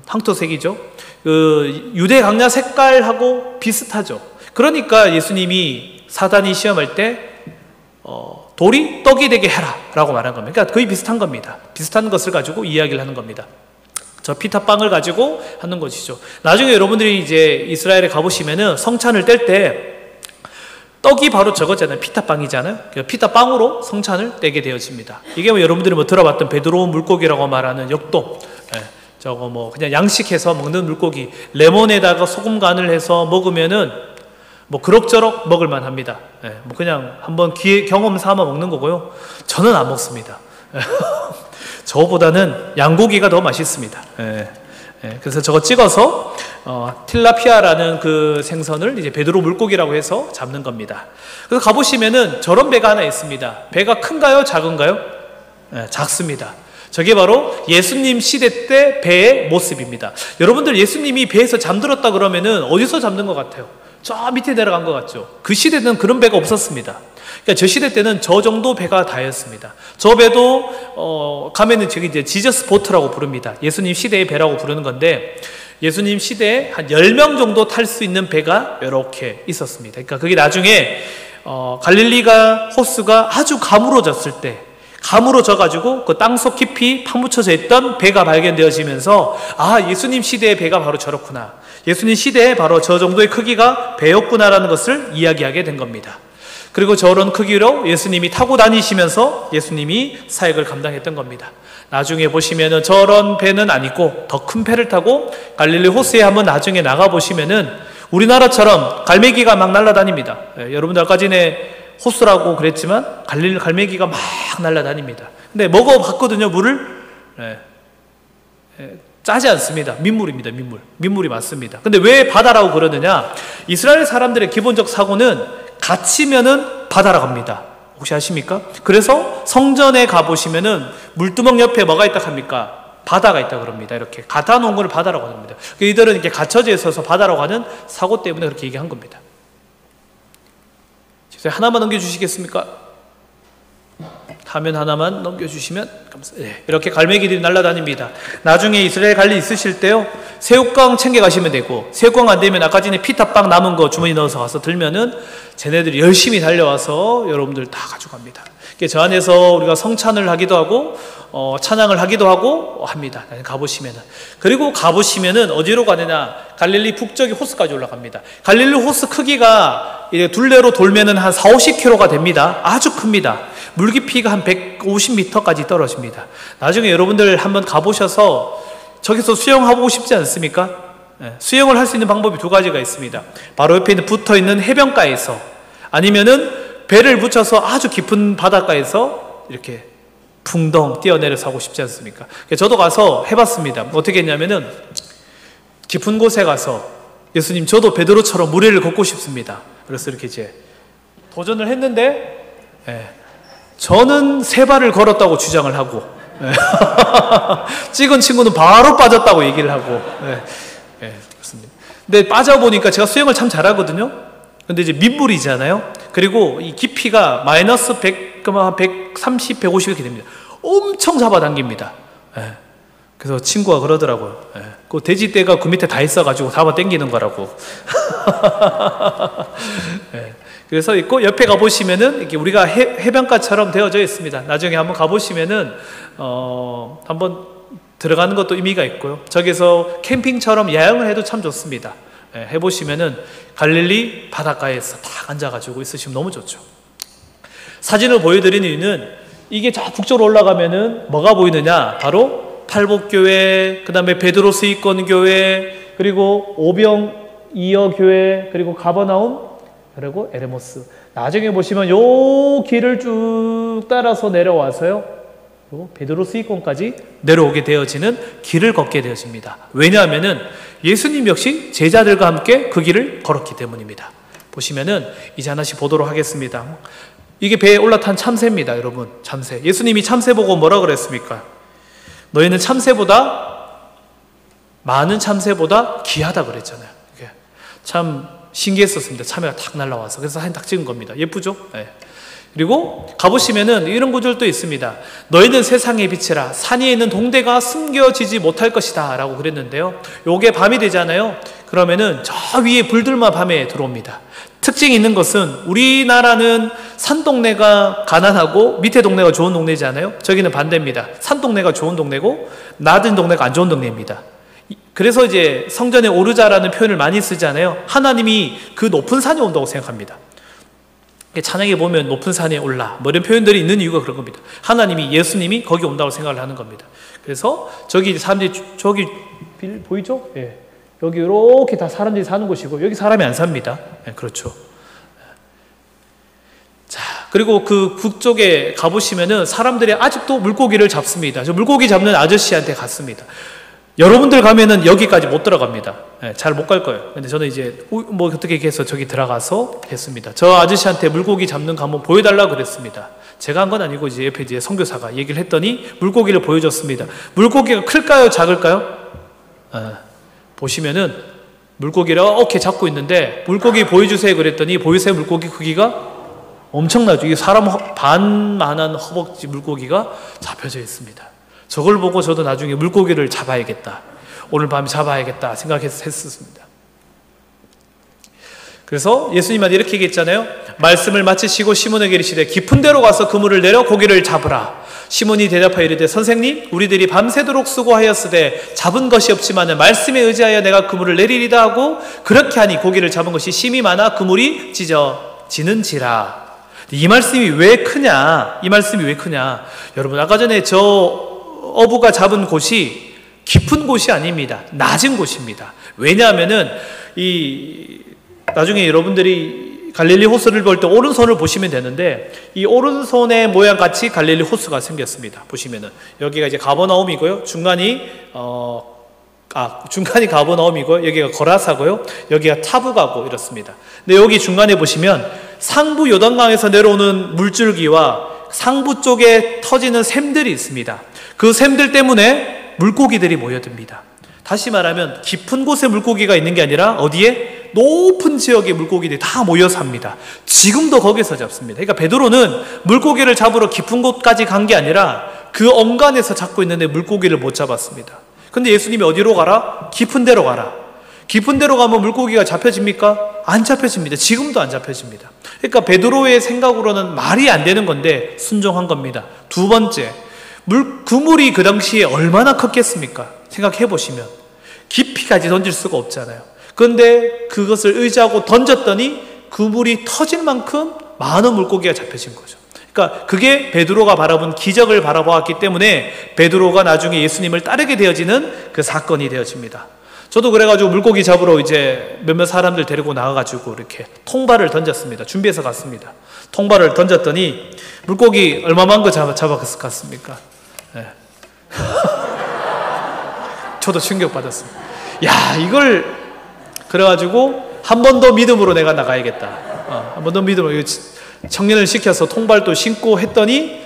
황토색이죠. 그 유대 강야 색깔하고 비슷하죠. 그러니까 예수님이 사단이 시험할 때 돌이 떡이 되게 해라 라고 말한 겁니다. 그러니까 거의 비슷한 겁니다. 비슷한 것을 가지고 이야기를 하는 겁니다. 저 피타빵을 가지고 하는 것이죠. 나중에 여러분들이 이제 이스라엘에 가보시면은 성찬을 뗄 때 떡이 바로 저거잖아요. 피타빵이잖아요. 피타빵으로 성찬을 떼게 되어집니다. 이게 뭐 여러분들이 뭐 들어봤던 베드로운 물고기라고 말하는 역돔, 저거 뭐 그냥 양식해서 먹는 물고기, 레몬에다가 소금 간을 해서 먹으면은 뭐 그럭저럭 먹을만 합니다. 뭐 그냥 한번 경험 삼아 먹는 거고요. 저는 안 먹습니다. 저보다는 양고기가 더 맛있습니다. 그래서 저거 찍어서 틸라피아라는 그 생선을 이제 베드로 물고기라고 해서 잡는 겁니다. 그래서 가보시면은 저런 배가 하나 있습니다. 배가 큰가요? 작은가요? 작습니다. 저게 바로 예수님 시대 때 배의 모습입니다. 여러분들 예수님이 배에서 잠들었다 그러면은 어디서 잠든 것 같아요? 저 밑에 내려간 것 같죠? 그 시대는 그런 배가 없었습니다. 그러니까 저 시대 때는 저 정도 배가 다였습니다. 저 배도 가면은 저기 이제 지저스 보트라고 부릅니다. 예수님 시대의 배라고 부르는 건데 예수님 시대에 한 10명 정도 탈 수 있는 배가 이렇게 있었습니다. 그러니까 그게 나중에 갈릴리가 호수가 아주 가물어졌을 때 가물어져가지고 그 땅속 깊이 파묻혀져 있던 배가 발견되어지면서 아, 예수님 시대의 배가 바로 저렇구나. 예수님 시대에 바로 저 정도의 크기가 배였구나라는 것을 이야기하게 된 겁니다. 그리고 저런 크기로 예수님이 타고 다니시면서 예수님이 사역을 감당했던 겁니다. 나중에 보시면은 저런 배는 아니고 더 큰 배를 타고 갈릴리 호수에 한번 나중에 나가보시면은 우리나라처럼 갈매기가 막 날아다닙니다. 여러분들 아까 전에 호수라고 그랬지만 갈매기가 막 날아다닙니다. 근데 먹어봤거든요, 물을. 짜지 않습니다. 민물입니다. 민물이 많습니다. 근데 왜 바다라고 그러느냐? 이스라엘 사람들의 기본적 사고는 갇히면은 바다라고 합니다. 혹시 아십니까? 그래서 성전에 가보시면은 물두멍 옆에 뭐가 있다 합니까? 바다가 있다 그럽니다. 이렇게 갖다 놓은 걸 바다라고 합니다. 이들은 이렇게 갇혀져 있어서 바다라고 하는 사고 때문에 그렇게 얘기한 겁니다. 하나만 넘겨주시겠습니까? 화면 하나만 넘겨주시면 감사합니다. 이렇게 갈매기들이 날아다닙니다. 나중에 이스라엘 갈리 있으실 때요, 새우깡 챙겨가시면 되고, 새우깡 안 되면 아까 전에 피타빵 남은 거 주머니 넣어서 가서 들면은 쟤네들이 열심히 달려와서 여러분들 다 가져갑니다. 저 안에서 우리가 성찬을 하기도 하고 찬양을 하기도 하고 합니다. 가보시면은. 그리고 가보시면은 어디로 가느냐? 갈릴리 북쪽의 호수까지 올라갑니다. 갈릴리 호수 크기가 둘레로 돌면은 한 40-50km가 됩니다. 아주 큽니다. 물 깊이가 한 150m까지 떨어집니다. 나중에 여러분들 한번 가보셔서 저기서 수영하고 싶지 않습니까? 수영을 할 수 있는 방법이 두 가지가 있습니다. 바로 옆에 있는 붙어있는 해변가에서, 아니면은 배를 붙여서 아주 깊은 바닷가에서 이렇게 풍덩 뛰어내려서 하고 싶지 않습니까? 저도 가서 해봤습니다. 어떻게 했냐면은 깊은 곳에 가서 예수님, 저도 베드로처럼 물 위를 걷고 싶습니다. 그래서 이렇게 이제 도전을 했는데, 저는 3발을 걸었다고 주장을 하고, 찍은 친구는 바로 빠졌다고 얘기를 하고, 그렇습니다. 근데 빠져보니까 제가 수영을 참 잘하거든요. 근데 이제 민물이잖아요. 그리고 이 깊이가 마이너스 130, 150 이렇게 됩니다. 엄청 잡아당깁니다. 그래서 친구가 그러더라고요. 그 돼지떼가 그 밑에 다 있어가지고 잡아당기는 거라고. 그래서 있고, 옆에 가보시면은 이렇게 우리가 해변가처럼 되어져 있습니다. 나중에 한번 가보시면은 한번 들어가는 것도 의미가 있고요. 저기서 캠핑처럼 야영을 해도 참 좋습니다. 해보시면은 갈릴리 바닷가에서 딱 앉아가지고 있으시면 너무 좋죠. 사진을 보여드리는 이유는 이게 저 북쪽으로 올라가면은 뭐가 보이느냐? 바로 팔복교회, 그 다음에 베드로스 이권교회, 그리고 오병이어 교회, 그리고 가버나움, 그리고 에레모스. 나중에 보시면 요 길을 쭉 따라서 내려와서요, 베드로스 이권까지 내려오게 되어지는 길을 걷게 되어집니다. 왜냐하면은 예수님 역시 제자들과 함께 그 길을 걸었기 때문입니다. 보시면은 이제 하나씩 보도록 하겠습니다. 이게 배에 올라탄 참새입니다, 여러분. 참새. 예수님이 참새 보고 뭐라 그랬습니까? 너희는 많은 참새보다 귀하다 그랬잖아요. 이게 참 신기했었습니다. 참새가 탁 날라와서. 그래서 사진 딱 찍은 겁니다. 예쁘죠? 네. 그리고 가보시면은 이런 구절도 있습니다. 너희는 세상의 빛이라 산 위에 있는 동대가 숨겨지지 못할 것이다 라고 그랬는데요. 요게 밤이 되잖아요. 그러면은 저 위에 불들만 밤에 들어옵니다. 특징이 있는 것은 우리나라는 산 동네가 가난하고 밑에 동네가 좋은 동네잖아요. 저기는 반대입니다. 산 동네가 좋은 동네고 낮은 동네가 안 좋은 동네입니다. 그래서 이제 성전에 오르자라는 표현을 많이 쓰잖아요. 하나님이 그 높은 산에 온다고 생각합니다. 찬양에 보면 높은 산에 올라 뭐 이런 표현들이 있는 이유가 그런 겁니다. 하나님이, 예수님이 거기 온다고 생각을 하는 겁니다. 그래서 저기 사람들이 저기 보이죠? 예. 여기 이렇게 다 사람들이 사는 곳이고 여기 사람이 안 삽니다. 예, 그렇죠. 자, 그리고 그 북쪽에 가보시면은 사람들이 아직도 물고기를 잡습니다. 저 물고기 잡는 아저씨한테 갔습니다. 여러분들 가면은 여기까지 못 들어갑니다. 네, 잘 못 갈 거예요. 근데 저는 이제 뭐 어떻게 해서 저기 들어가서 했습니다. 저 아저씨한테 물고기 잡는 거 한번 보여달라 그랬습니다. 제가 한 건 아니고 이제 옆에 이제 선교사가 얘기를 했더니 물고기를 보여줬습니다. 물고기가 클까요? 작을까요? 보시면은 물고기를 이렇게 잡고 있는데 물고기 보여주세요 그랬더니 보이세요? 물고기 크기가 엄청나죠. 이게 사람 반만한 허벅지 물고기가 잡혀져 있습니다. 저걸 보고 저도 나중에 물고기를 잡아야겠다. 오늘 밤에 잡아야겠다 생각했습니다. 그래서 예수님한테 이렇게 얘기했잖아요. 말씀을 마치시고 시몬에게 이르시되 깊은 데로 가서 그물을 내려 고기를 잡으라. 시몬이 대답하여 이르되 선생님 우리들이 밤새도록 수고하였으되 잡은 것이 없지만 말씀에 의지하여 내가 그물을 내리리다 하고 그렇게 하니 고기를 잡은 것이 심이 많아 그물이 찢어지는지라. 이 말씀이 왜 크냐? 이 말씀이 왜 크냐? 여러분 아까 전에 저 어부가 잡은 곳이 깊은 곳이 아닙니다. 낮은 곳입니다. 왜냐하면은 나중에 여러분들이 갈릴리 호수를 볼 때 오른손을 보시면 되는데 이 오른손의 모양 같이 갈릴리 호수가 생겼습니다. 보시면은 여기가 이제 가버나움이고요. 중간이 가버나움이고요. 여기가 거라사고요. 여기가 타부가고 이렇습니다. 근데 여기 중간에 보시면 상부 요단강에서 내려오는 물줄기와 상부 쪽에 터지는 샘들이 있습니다. 그 샘들 때문에 물고기들이 모여듭니다. 다시 말하면 깊은 곳에 물고기가 있는 게 아니라 어디에? 높은 지역에 물고기들이 다 모여 삽니다. 지금도 거기서 잡습니다. 그러니까 베드로는 물고기를 잡으러 깊은 곳까지 간 게 아니라 그 언간에서 잡고 있는데 물고기를 못 잡았습니다. 근데 예수님이 어디로 가라? 깊은 데로 가라. 깊은 데로 가면 물고기가 잡혀집니까? 안 잡혀집니다. 지금도 안 잡혀집니다. 그러니까 베드로의 생각으로는 말이 안 되는 건데 순종한 겁니다. 두 번째, 그물이 그 당시에 얼마나 컸겠습니까? 생각해 보시면 깊이까지 던질 수가 없잖아요. 그런데 그것을 의지하고 던졌더니 그물이 터질 만큼 많은 물고기가 잡혀진 거죠. 그러니까 그게 베드로가 바라본 기적을 바라보았기 때문에 베드로가 나중에 예수님을 따르게 되어지는 그 사건이 되어집니다. 저도 그래가지고 물고기 잡으러 이제 몇몇 사람들 데리고 나가가지고 이렇게 통발을 던졌습니다. 준비해서 갔습니다. 통발을 던졌더니 물고기 얼마만 거 잡았겠습니까? 네. 저도 충격받았습니다. 야, 이걸 그래가지고 한 번 더 믿음으로 내가 나가야겠다. 한 번 더 믿음으로 청년을 시켜서 통발도 신고 했더니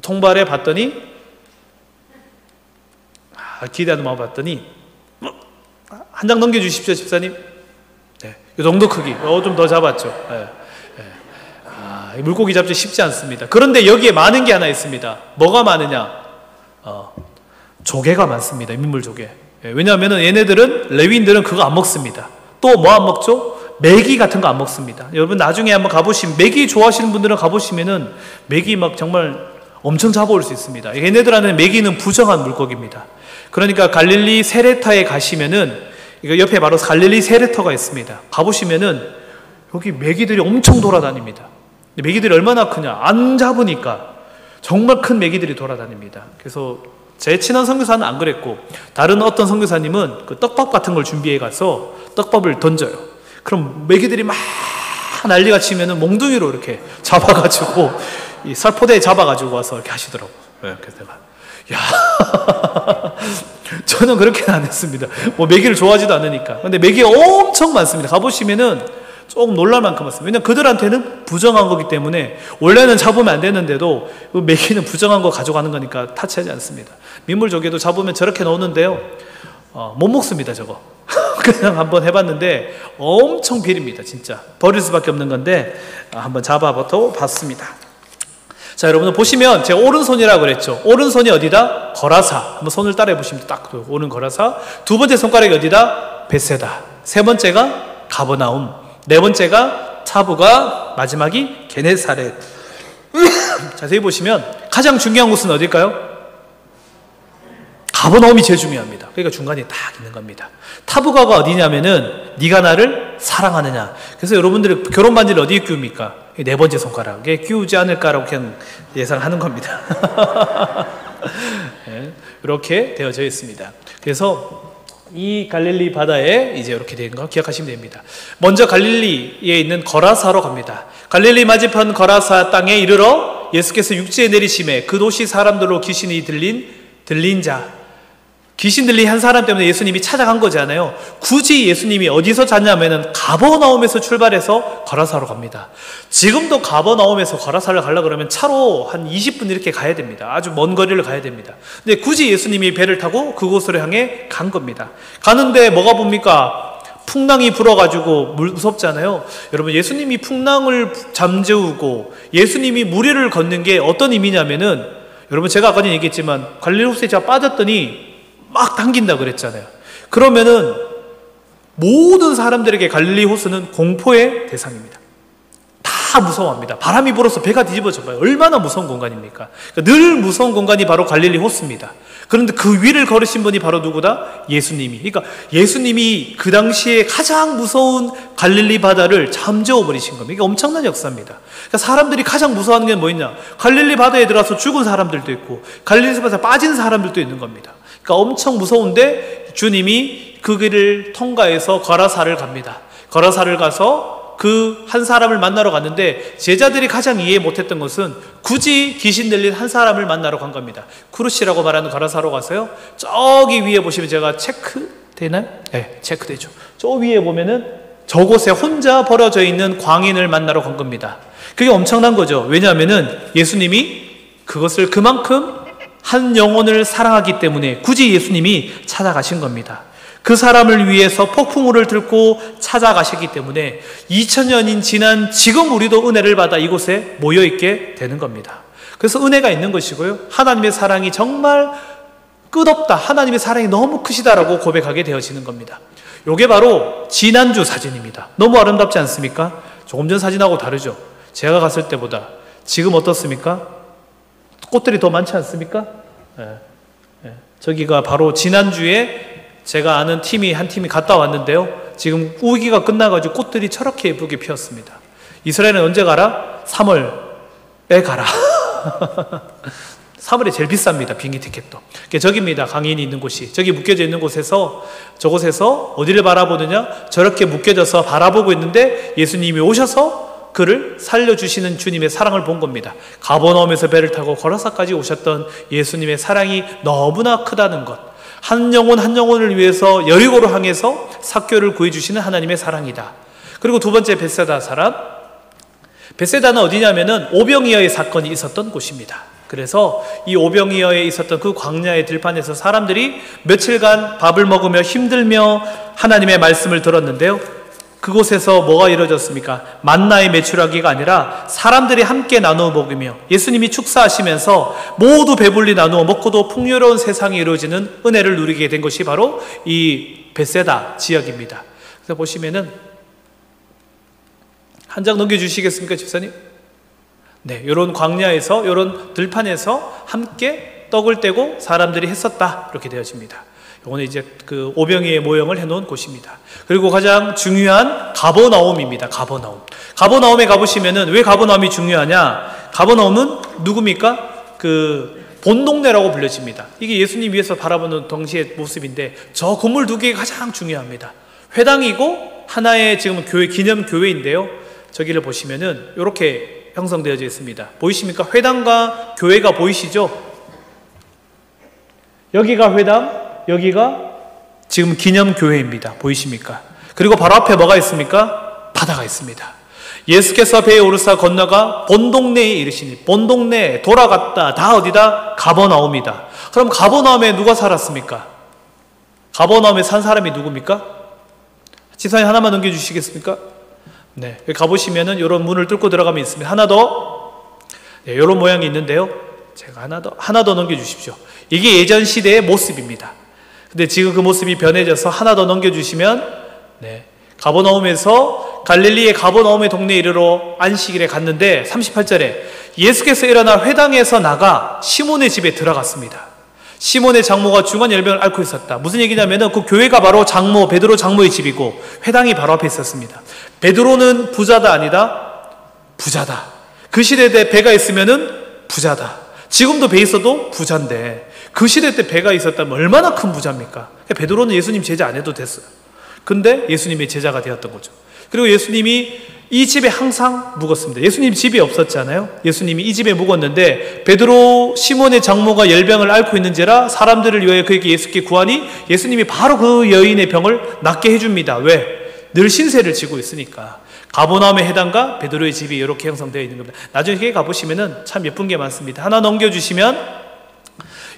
통발에 봤더니 기대하는 마음 봤더니 한 장 넘겨주십시오 집사님. 네, 이 정도 크기. 좀 더 잡았죠. 물고기 잡기 쉽지 않습니다. 그런데 여기에 많은 게 하나 있습니다. 뭐가 많으냐? 조개가 많습니다. 민물조개. 왜냐하면 얘네들은 레위인들은 그거 안 먹습니다. 또 뭐 안 먹죠? 메기 같은 거 안 먹습니다. 여러분 나중에 한번 가보시면 메기 좋아하시는 분들은 가보시면은 메기 막 정말 엄청 잡아올 수 있습니다. 얘네들한테는 메기는 부정한 물고기입니다. 그러니까 갈릴리 세레타에 가시면은 이거 옆에 바로 갈릴리 세레터가 있습니다. 가보시면은 여기 메기들이 엄청 돌아다닙니다. 메기들이 얼마나 크냐? 안 잡으니까 정말 큰 메기들이 돌아다닙니다. 그래서 제 친한 선교사는 안 그랬고 다른 어떤 선교사님은 그 떡밥 같은 걸 준비해 가서 떡밥을 던져요. 그럼 메기들이 막 난리가 치면은 몽둥이로 이렇게 잡아가지고 이 살포대에 잡아가지고 와서 이렇게 하시더라고요. 그래서 내가 야 저는 그렇게는 안 했습니다. 뭐 메기를 좋아하지도 않으니까. 근데 메기가 엄청 많습니다. 가보시면은 조금 놀랄 만큼 왔습니다. 왜냐하면 그들한테는 부정한 거기 때문에 원래는 잡으면 안 되는데도 메기는 부정한 거 가져가는 거니까 타치하지 않습니다. 민물조개도 잡으면 저렇게 넣는데요. 못 먹습니다, 저거. 그냥 한번 해봤는데 엄청 비립니다, 진짜. 버릴 수밖에 없는 건데 한번 잡아부터 봤습니다. 자, 여러분 보시면 제가 오른손이라고 그랬죠. 오른손이 어디다? 거라사. 한번 손을 따라해 보시면 딱 오른 거라사. 두 번째 손가락이 어디다? 베세다. 세 번째가 가버나움. 네 번째가 타브가, 마지막이 게네사렛. 자세히 보시면 가장 중요한 곳은 어딜까요? 가버나움이 제일 중요합니다. 그러니까 중간에 딱 있는 겁니다. 타브가가 어디냐면은 네가 나를 사랑하느냐. 그래서 여러분들이 결혼 반지를 어디에 끼웁니까? 네 번째 손가락에 끼우지 않을까라고 그냥 예상하는 겁니다. 네, 이렇게 되어져 있습니다. 그래서 이 갈릴리 바다에 이제 이렇게 된 거 기억하시면 됩니다. 먼저 갈릴리에 있는 거라사로 갑니다. 갈릴리 맞은편 거라사 땅에 이르러 예수께서 육지에 내리심에 그 도시 사람들로 귀신이 들린 자, 귀신 들린 한 사람 때문에 예수님이 찾아간 거잖아요. 굳이 예수님이 어디서 잤냐면은 가버나움에서 출발해서 거라사로 갑니다. 지금도 가버나움에서 거라사를 가려고 그러면 차로 한 20분 이렇게 가야 됩니다. 아주 먼 거리를 가야 됩니다. 근데 굳이 예수님이 배를 타고 그곳으로 향해 간 겁니다. 가는데 뭐가 봅니까? 풍랑이 불어가지고 무섭잖아요. 여러분, 예수님이 풍랑을 잠재우고 예수님이 물 위를 걷는 게 어떤 의미냐면은, 여러분 제가 아까 전에 얘기했지만 갈릴리 호수에 제가 빠졌더니 막 당긴다 그랬잖아요. 그러면은 모든 사람들에게 갈릴리 호수는 공포의 대상입니다. 다 무서워합니다. 바람이 불어서 배가 뒤집어져 봐요. 얼마나 무서운 공간입니까? 그러니까 늘 무서운 공간이 바로 갈릴리 호수입니다. 그런데 그 위를 걸으신 분이 바로 누구다? 예수님이. 그러니까 예수님이 그 당시에 가장 무서운 갈릴리 바다를 잠재워 버리신 겁니다. 이게 엄청난 역사입니다. 그러니까 사람들이 가장 무서워하는 게 뭐있냐? 갈릴리 바다에 들어가서 죽은 사람들도 있고 갈릴리 바다에 빠진 사람들도 있는 겁니다. 그러니까 엄청 무서운데 주님이 그 길을 통과해서 거라사를 갑니다. 거라사를 가서 그 한 사람을 만나러 갔는데 제자들이 가장 이해 못했던 것은 굳이 귀신 들린 한 사람을 만나러 간 겁니다. 쿠르시라고 말하는 거라사로 가서요. 저기 위에 보시면 제가 체크되나요? 네, 체크되죠. 저 위에 보면은 저곳에 혼자 버려져 있는 광인을 만나러 간 겁니다. 그게 엄청난 거죠. 왜냐하면은 예수님이 그것을 그만큼 한 영혼을 사랑하기 때문에 굳이 예수님이 찾아가신 겁니다. 그 사람을 위해서 폭풍우를 들고 찾아가셨기 때문에 2000년이 지난 지금 우리도 은혜를 받아 이곳에 모여있게 되는 겁니다. 그래서 은혜가 있는 것이고요. 하나님의 사랑이 정말 끝없다. 하나님의 사랑이 너무 크시다라고 고백하게 되어지는 겁니다. 이게 바로 지난주 사진입니다. 너무 아름답지 않습니까? 조금 전 사진하고 다르죠. 제가 갔을 때보다 지금 어떻습니까? 꽃들이 더 많지 않습니까? 저기가 바로 지난주에 제가 아는 한 팀이 갔다 왔는데요. 지금 우기가 끝나가지고 꽃들이 저렇게 예쁘게 피었습니다. 이스라엘은 언제 가라? 3월에 가라. 3월에 제일 비쌉니다. 비행기 티켓도. 저기입니다. 강인이 있는 곳이. 저기 묶여져 있는 곳에서, 저곳에서 어디를 바라보느냐? 저렇게 묶여져서 바라보고 있는데 예수님이 오셔서 그를 살려주시는 주님의 사랑을 본 겁니다. 가버나움에서 배를 타고 거라사까지 오셨던 예수님의 사랑이 너무나 크다는 것. 한 영혼 한 영혼을 위해서 여리고로 향해서 삭교를 구해주시는 하나님의 사랑이다. 그리고 두 번째 벳세다 사람. 벳세다는 어디냐면은 오병이어의 사건이 있었던 곳입니다. 그래서 이 오병이어에 있었던 그 광야의 들판에서 사람들이 며칠간 밥을 먹으며 힘들며 하나님의 말씀을 들었는데요. 그곳에서 뭐가 이루어졌습니까? 만나의 매출하기가 아니라 사람들이 함께 나누어 먹으며 예수님이 축사하시면서 모두 배불리 나누어 먹고도 풍요로운 세상이 이루어지는 은혜를 누리게 된 것이 바로 이 벳세다 지역입니다. 그래서 보시면은 한 장 넘겨주시겠습니까, 집사님? 네, 이런 광야에서, 이런 들판에서 함께 떡을 떼고 사람들이 했었다. 이렇게 되어집니다. 이거는 이제 그 오병이의 모형을 해놓은 곳입니다. 그리고 가장 중요한 가버나움입니다. 가버나움. 가버나움에 가보시면은 왜 가버나움이 중요하냐? 가버나움은 누굽니까? 그 본동네라고 불려집니다. 이게 예수님 위에서 바라보는 당시의 모습인데 저 건물 두 개가 가장 중요합니다. 회당이고 하나의 지금 교회, 기념 교회인데요. 저기를 보시면은 이렇게 형성되어져 있습니다. 보이십니까? 회당과 교회가 보이시죠? 여기가 회당, 여기가 지금 기념교회입니다. 보이십니까? 그리고 바로 앞에 뭐가 있습니까? 바다가 있습니다. 예수께서 배에 오르사 건너가 본 동네에 이르시니, 본 동네에 돌아갔다. 다 어디다? 가버나움이다. 그럼 가버나움에 누가 살았습니까? 가버나움에 산 사람이 누굽니까? 지사님 하나만 넘겨주시겠습니까? 네, 가보시면은 이런 문을 뚫고 들어가면 있습니다. 하나 더, 네, 이런 모양이 있는데요. 제가 하나 더 넘겨주십시오. 이게 예전 시대의 모습입니다. 근데 지금 그 모습이 변해져서 하나 더 넘겨주시면, 네, 가버나움에서 갈릴리의 가버나움의 동네에 이르러 안식일에 갔는데 38절에 예수께서 일어나 회당에서 나가 시몬의 집에 들어갔습니다. 시몬의 장모가 중한 열병을 앓고 있었다. 무슨 얘기냐면은 그 교회가 바로 장모, 베드로 장모의 집이고 회당이 바로 앞에 있었습니다. 베드로는 부자다 아니다? 부자다. 그 시대 때 배가 있으면은 부자다. 지금도 배 있어도 부자인데 그 시대 때 배가 있었다면 얼마나 큰 부자입니까? 베드로는 예수님 제자 안 해도 됐어요. 근데 예수님의 제자가 되었던 거죠. 그리고 예수님이 이 집에 항상 묵었습니다. 예수님 집이 없었잖아요. 예수님이 이 집에 묵었는데 베드로 시몬의 장모가 열병을 앓고 있는지라 사람들을 위하여 그에게 예수께 구하니 예수님이 바로 그 여인의 병을 낫게 해줍니다. 왜? 늘 신세를 지고 있으니까. 가버나움의 해당과 베드로의 집이 이렇게 형성되어 있는 겁니다. 나중에 가보시면은 참 예쁜 게 많습니다. 하나 넘겨주시면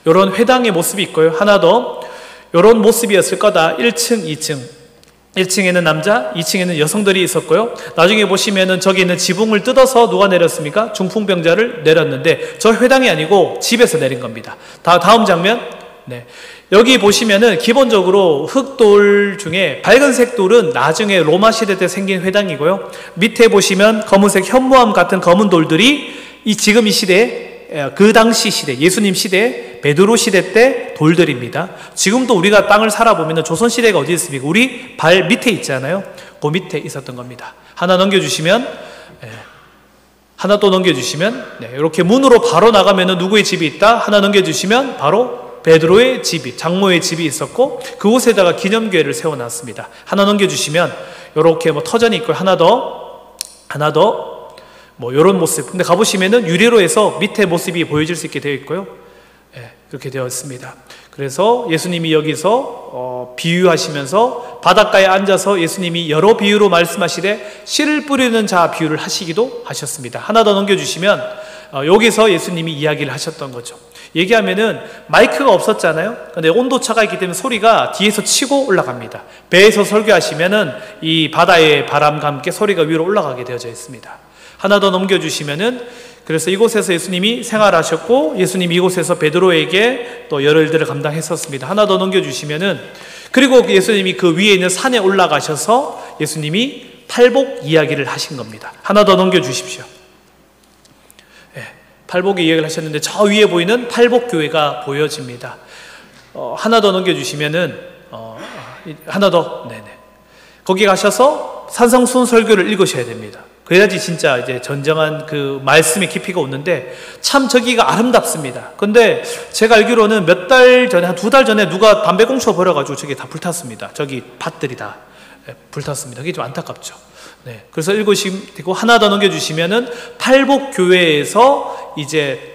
이런 회당의 모습이 있고요. 하나 더 이런 모습이었을 거다. 1층, 2층. 1층에는 남자, 2층에는 여성들이 있었고요. 나중에 보시면은 저기 있는 지붕을 뜯어서 누가 내렸습니까? 중풍병자를 내렸는데 저 회당이 아니고 집에서 내린 겁니다. 다음 장면. 네. 여기 보시면은 기본적으로 흑돌 중에 밝은색 돌은 나중에 로마 시대 때 생긴 회당이고요. 밑에 보시면 검은색 현무암 같은 검은 돌들이 지금 이 시대에 그 당시 시대, 예수님 시대, 베드로 시대 때 돌들입니다. 지금도 우리가 땅을 살아보면 조선 시대가 어디 있습니까? 우리 발 밑에 있잖아요. 그 밑에 있었던 겁니다. 하나 넘겨주시면, 하나 또 넘겨주시면, 네, 이렇게 문으로 바로 나가면 누구의 집이 있다? 하나 넘겨주시면 바로 베드로의 집이, 장모의 집이 있었고 그곳에다가 기념교회를 세워놨습니다. 하나 넘겨주시면 이렇게 뭐 터전이 있고 하나 더, 뭐 이런 모습. 근데 가보시면은 유리로 해서 밑에 모습이 보여질 수 있게 되어 있고요. 그렇게 되어 있습니다. 그래서 예수님이 여기서 비유하시면서 바닷가에 앉아서 예수님이 여러 비유로 말씀하시되 씨를 뿌리는 자 비유를 하시기도 하셨습니다. 하나 더 넘겨주시면 여기서 예수님이 이야기를 하셨던 거죠. 얘기하면은 마이크가 없었잖아요. 근데 온도차가 있기 때문에 소리가 뒤에서 치고 올라갑니다. 배에서 설교하시면은 이 바다의 바람과 함께 소리가 위로 올라가게 되어져 있습니다. 하나 더 넘겨주시면은 그래서 이곳에서 예수님이 생활하셨고 예수님이 이곳에서 베드로에게 또 여러 일들을 감당했었습니다. 하나 더 넘겨주시면은 그리고 예수님이 그 위에 있는 산에 올라가셔서 예수님이 팔복 이야기를 하신 겁니다. 하나 더 넘겨주십시오. 팔복의 이야기를 하셨는데 저 위에 보이는 팔복교회가 보여집니다. 하나 더 넘겨주시면은 하나 더, 네네. 거기 가셔서 산상수훈 설교를 읽으셔야 됩니다. 그래야지 진짜 이제 전정한 그 말씀의 깊이가 오는데 참 저기가 아름답습니다. 근데 제가 알기로는 몇 달 전에, 한 2달 전에 누가 담배꽁초 버려가지고 저기 다 불탔습니다. 저기 밭들이 다 불탔습니다. 그게 좀 안타깝죠. 네. 그래서 읽으시면 되고 하나 더 넘겨주시면은 팔복교회에서 이제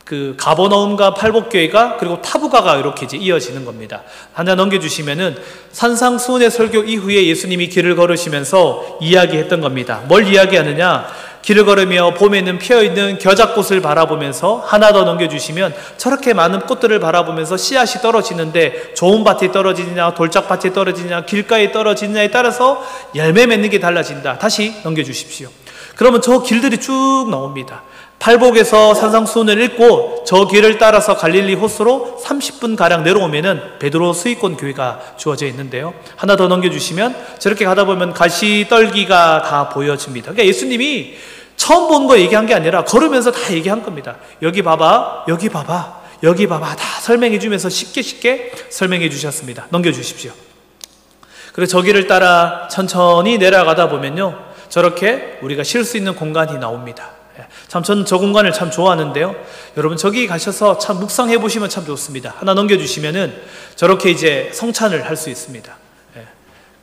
그 가버나움과 팔복교회가 그리고 타부가가 이렇게 이제 이어지는 겁니다. 하나 넘겨주시면은 산상수훈의 설교 이후에 예수님이 길을 걸으시면서 이야기했던 겁니다. 뭘 이야기하느냐? 길을 걸으며 봄에는 피어있는 겨자꽃을 바라보면서 하나 더 넘겨주시면 저렇게 많은 꽃들을 바라보면서 씨앗이 떨어지는데 좋은 밭에 떨어지느냐 돌짝밭에 떨어지느냐 길가에 떨어지느냐에 따라서 열매 맺는 게 달라진다. 다시 넘겨주십시오. 그러면 저 길들이 쭉 나옵니다. 팔복에서 산상수훈을 읽고 저 길을 따라서 갈릴리 호수로 30분가량 내려오면은 베드로 수익권 교회가 주어져 있는데요. 하나 더 넘겨주시면 저렇게 가다 보면 가시떨기가 다 보여집니다. 그러니까 예수님이 처음 본 거 얘기한 게 아니라 걸으면서 다 얘기한 겁니다. 여기 봐봐, 여기 봐봐, 여기 봐봐 다 설명해 주면서 쉽게 설명해 주셨습니다. 넘겨주십시오. 그래서 저 길을 따라 천천히 내려가다 보면요 저렇게 우리가 쉴 수 있는 공간이 나옵니다. 참 저는 저 공간을 참 좋아하는데요. 여러분 저기 가셔서 참 묵상해 보시면 참 좋습니다. 하나 넘겨주시면은 저렇게 이제 성찬을 할 수 있습니다.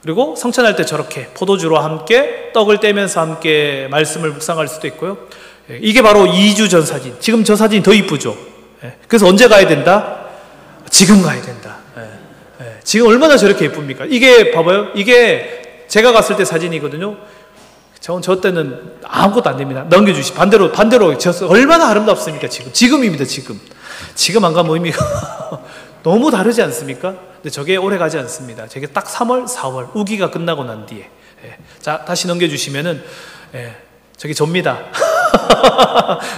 그리고 성찬할 때 저렇게 포도주로 함께 떡을 떼면서 함께 말씀을 묵상할 수도 있고요. 이게 바로 2주 전 사진. 지금 저 사진이 더 이쁘죠. 그래서 언제 가야 된다? 지금 가야 된다. 지금 얼마나 저렇게 예쁩니까? 이게 봐봐요. 이게 제가 갔을 때 사진이거든요. 저 때는 아무것도 안 됩니다. 넘겨주시. 반대로 얼마나 아름답습니까? 지금입니다. 지금 안 가면 의미가 너무 다르지 않습니까? 근데 저게 오래 가지 않습니다. 저게 딱 3월, 4월 우기가 끝나고 난 뒤에. 자, 다시 넘겨주시면은 저게 접니다.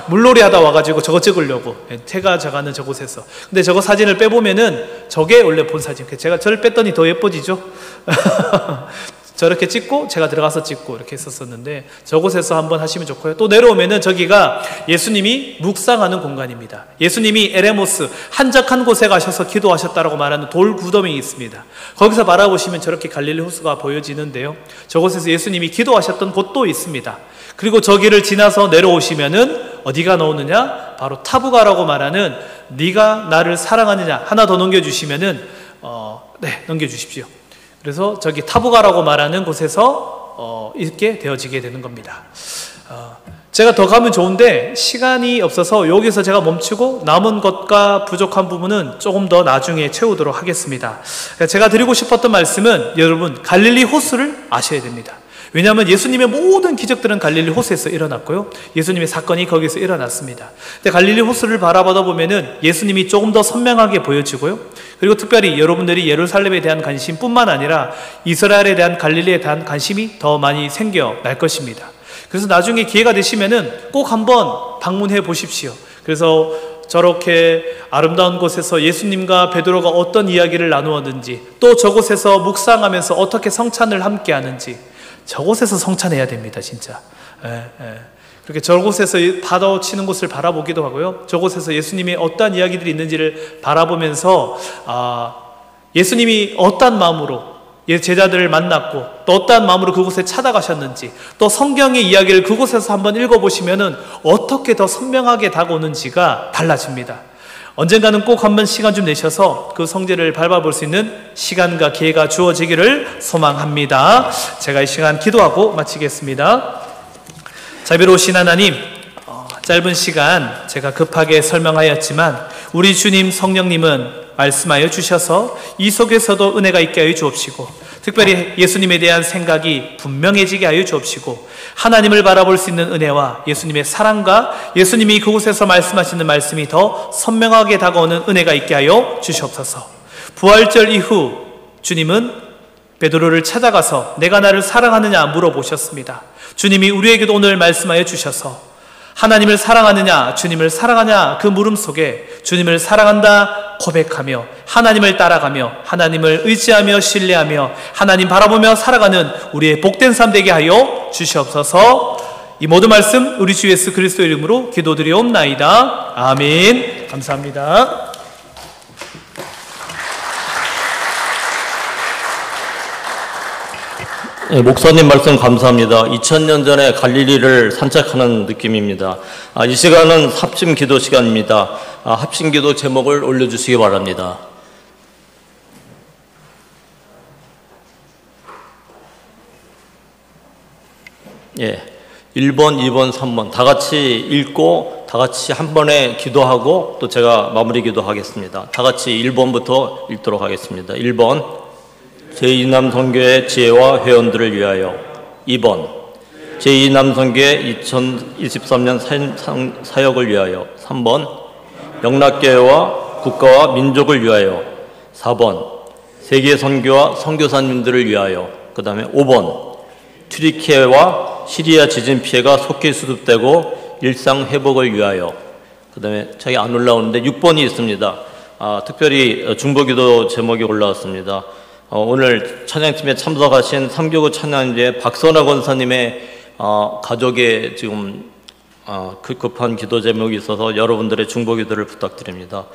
물놀이 하다 와가지고 저거 찍으려고 태가 저가는 저곳에서. 근데 저거 사진을 빼보면은 저게 원래 본 사진. 제가 저를 뺐더니 더 예뻐지죠. 저렇게 찍고 제가 들어가서 찍고 이렇게 했었었는데 저곳에서 한번 하시면 좋고요. 또 내려오면은 저기가 예수님이 묵상하는 공간입니다. 예수님이 에레모스 한적한 곳에 가셔서 기도하셨다라고 말하는 돌 구덩이 있습니다. 거기서 바라보시면 저렇게 갈릴리 호수가 보여지는데요. 저곳에서 예수님이 기도하셨던 곳도 있습니다. 그리고 저기를 지나서 내려오시면은 어디가 나오느냐? 바로 타부가라고 말하는 네가 나를 사랑하느냐. 하나 더 넘겨주시면은 넘겨주십시오. 그래서 저기 타부가라고 말하는 곳에서 있게 되어지게 되는 겁니다. 제가 더 가면 좋은데 시간이 없어서 여기서 제가 멈추고 남은 것과 부족한 부분은 조금 더 나중에 채우도록 하겠습니다. 제가 드리고 싶었던 말씀은 여러분 갈릴리 호수를 아셔야 됩니다. 왜냐하면 예수님의 모든 기적들은 갈릴리 호수에서 일어났고요. 예수님의 사건이 거기서 일어났습니다. 근데 갈릴리 호수를 바라보다 보면은 예수님이 조금 더 선명하게 보여지고요. 그리고 특별히 여러분들이 예루살렘에 대한 관심뿐만 아니라 이스라엘에 대한 갈릴리에 대한 관심이 더 많이 생겨날 것입니다. 그래서 나중에 기회가 되시면은 꼭 한번 방문해 보십시오. 그래서 저렇게 아름다운 곳에서 예수님과 베드로가 어떤 이야기를 나누었는지, 또 저곳에서 묵상하면서 어떻게 성찬을 함께 하는지, 저곳에서 성찬해야 됩니다, 진짜. 그렇게 저곳에서 바다 치는 곳을 바라보기도 하고요. 저곳에서 예수님의 어떠한 이야기들이 있는지를 바라보면서 예수님이 어떠한 마음으로 제자들을 만났고 또 어떠한 마음으로 그곳에 찾아가셨는지, 또 성경의 이야기를 그곳에서 한번 읽어보시면은 어떻게 더 선명하게 다가오는지가 달라집니다. 언젠가는 꼭 한번 시간 좀 내셔서 그 성제를 밟아볼 수 있는 시간과 기회가 주어지기를 소망합니다. 제가 이 시간 기도하고 마치겠습니다. 자비로우신 하나님, 짧은 시간 제가 급하게 설명하였지만 우리 주님 성령님은 말씀하여 주셔서 이 속에서도 은혜가 있게 하여 주옵시고, 특별히 예수님에 대한 생각이 분명해지게 하여 주옵시고, 하나님을 바라볼 수 있는 은혜와 예수님의 사랑과 예수님이 그곳에서 말씀하시는 말씀이 더 선명하게 다가오는 은혜가 있게 하여 주시옵소서. 부활절 이후 주님은 베드로를 찾아가서 내가 나를 사랑하느냐 물어보셨습니다. 주님이 우리에게도 오늘 말씀하여 주셔서 하나님을 사랑하느냐, 주님을 사랑하냐, 그 물음 속에 주님을 사랑한다 고백하며 하나님을 따라가며 하나님을 의지하며 신뢰하며 하나님 바라보며 살아가는 우리의 복된 삶 되게 하여 주시옵소서. 이 모든 말씀 우리 주 예수 그리스도 이름으로 기도드리옵나이다. 아멘. 감사합니다. 네, 목사님 말씀 감사합니다. 2000년 전에 갈릴리를 산책하는 느낌입니다. 이 시간은 합심 기도 시간입니다. 합심 기도 제목을 올려주시기 바랍니다. 예, 1번, 2번, 3번 다 같이 읽고 다 같이 한 번에 기도하고 또 제가 마무리 기도하겠습니다. 다 같이 1번부터 읽도록 하겠습니다. 1번, 제2남선교회 지혜와 회원들을 위하여. 2번, 제2남선교회 2023년 사역을 위하여. 3번, 영락교회와 국가와 민족을 위하여. 4번, 세계 선교와 선교사님들을 위하여. 그 다음에 5번, 튀르키예와 시리아 지진 피해가 속히 수습되고 일상 회복을 위하여. 그 다음에 자기 안 올라오는데 6번이 있습니다. 특별히 중보기도 제목이 올라왔습니다. 오늘 찬양팀에 참석하신 3교구 찬양제 박선아 권사님의 가족의 지금 급한 기도 제목이 있어서 여러분들의 중보기도를 부탁드립니다.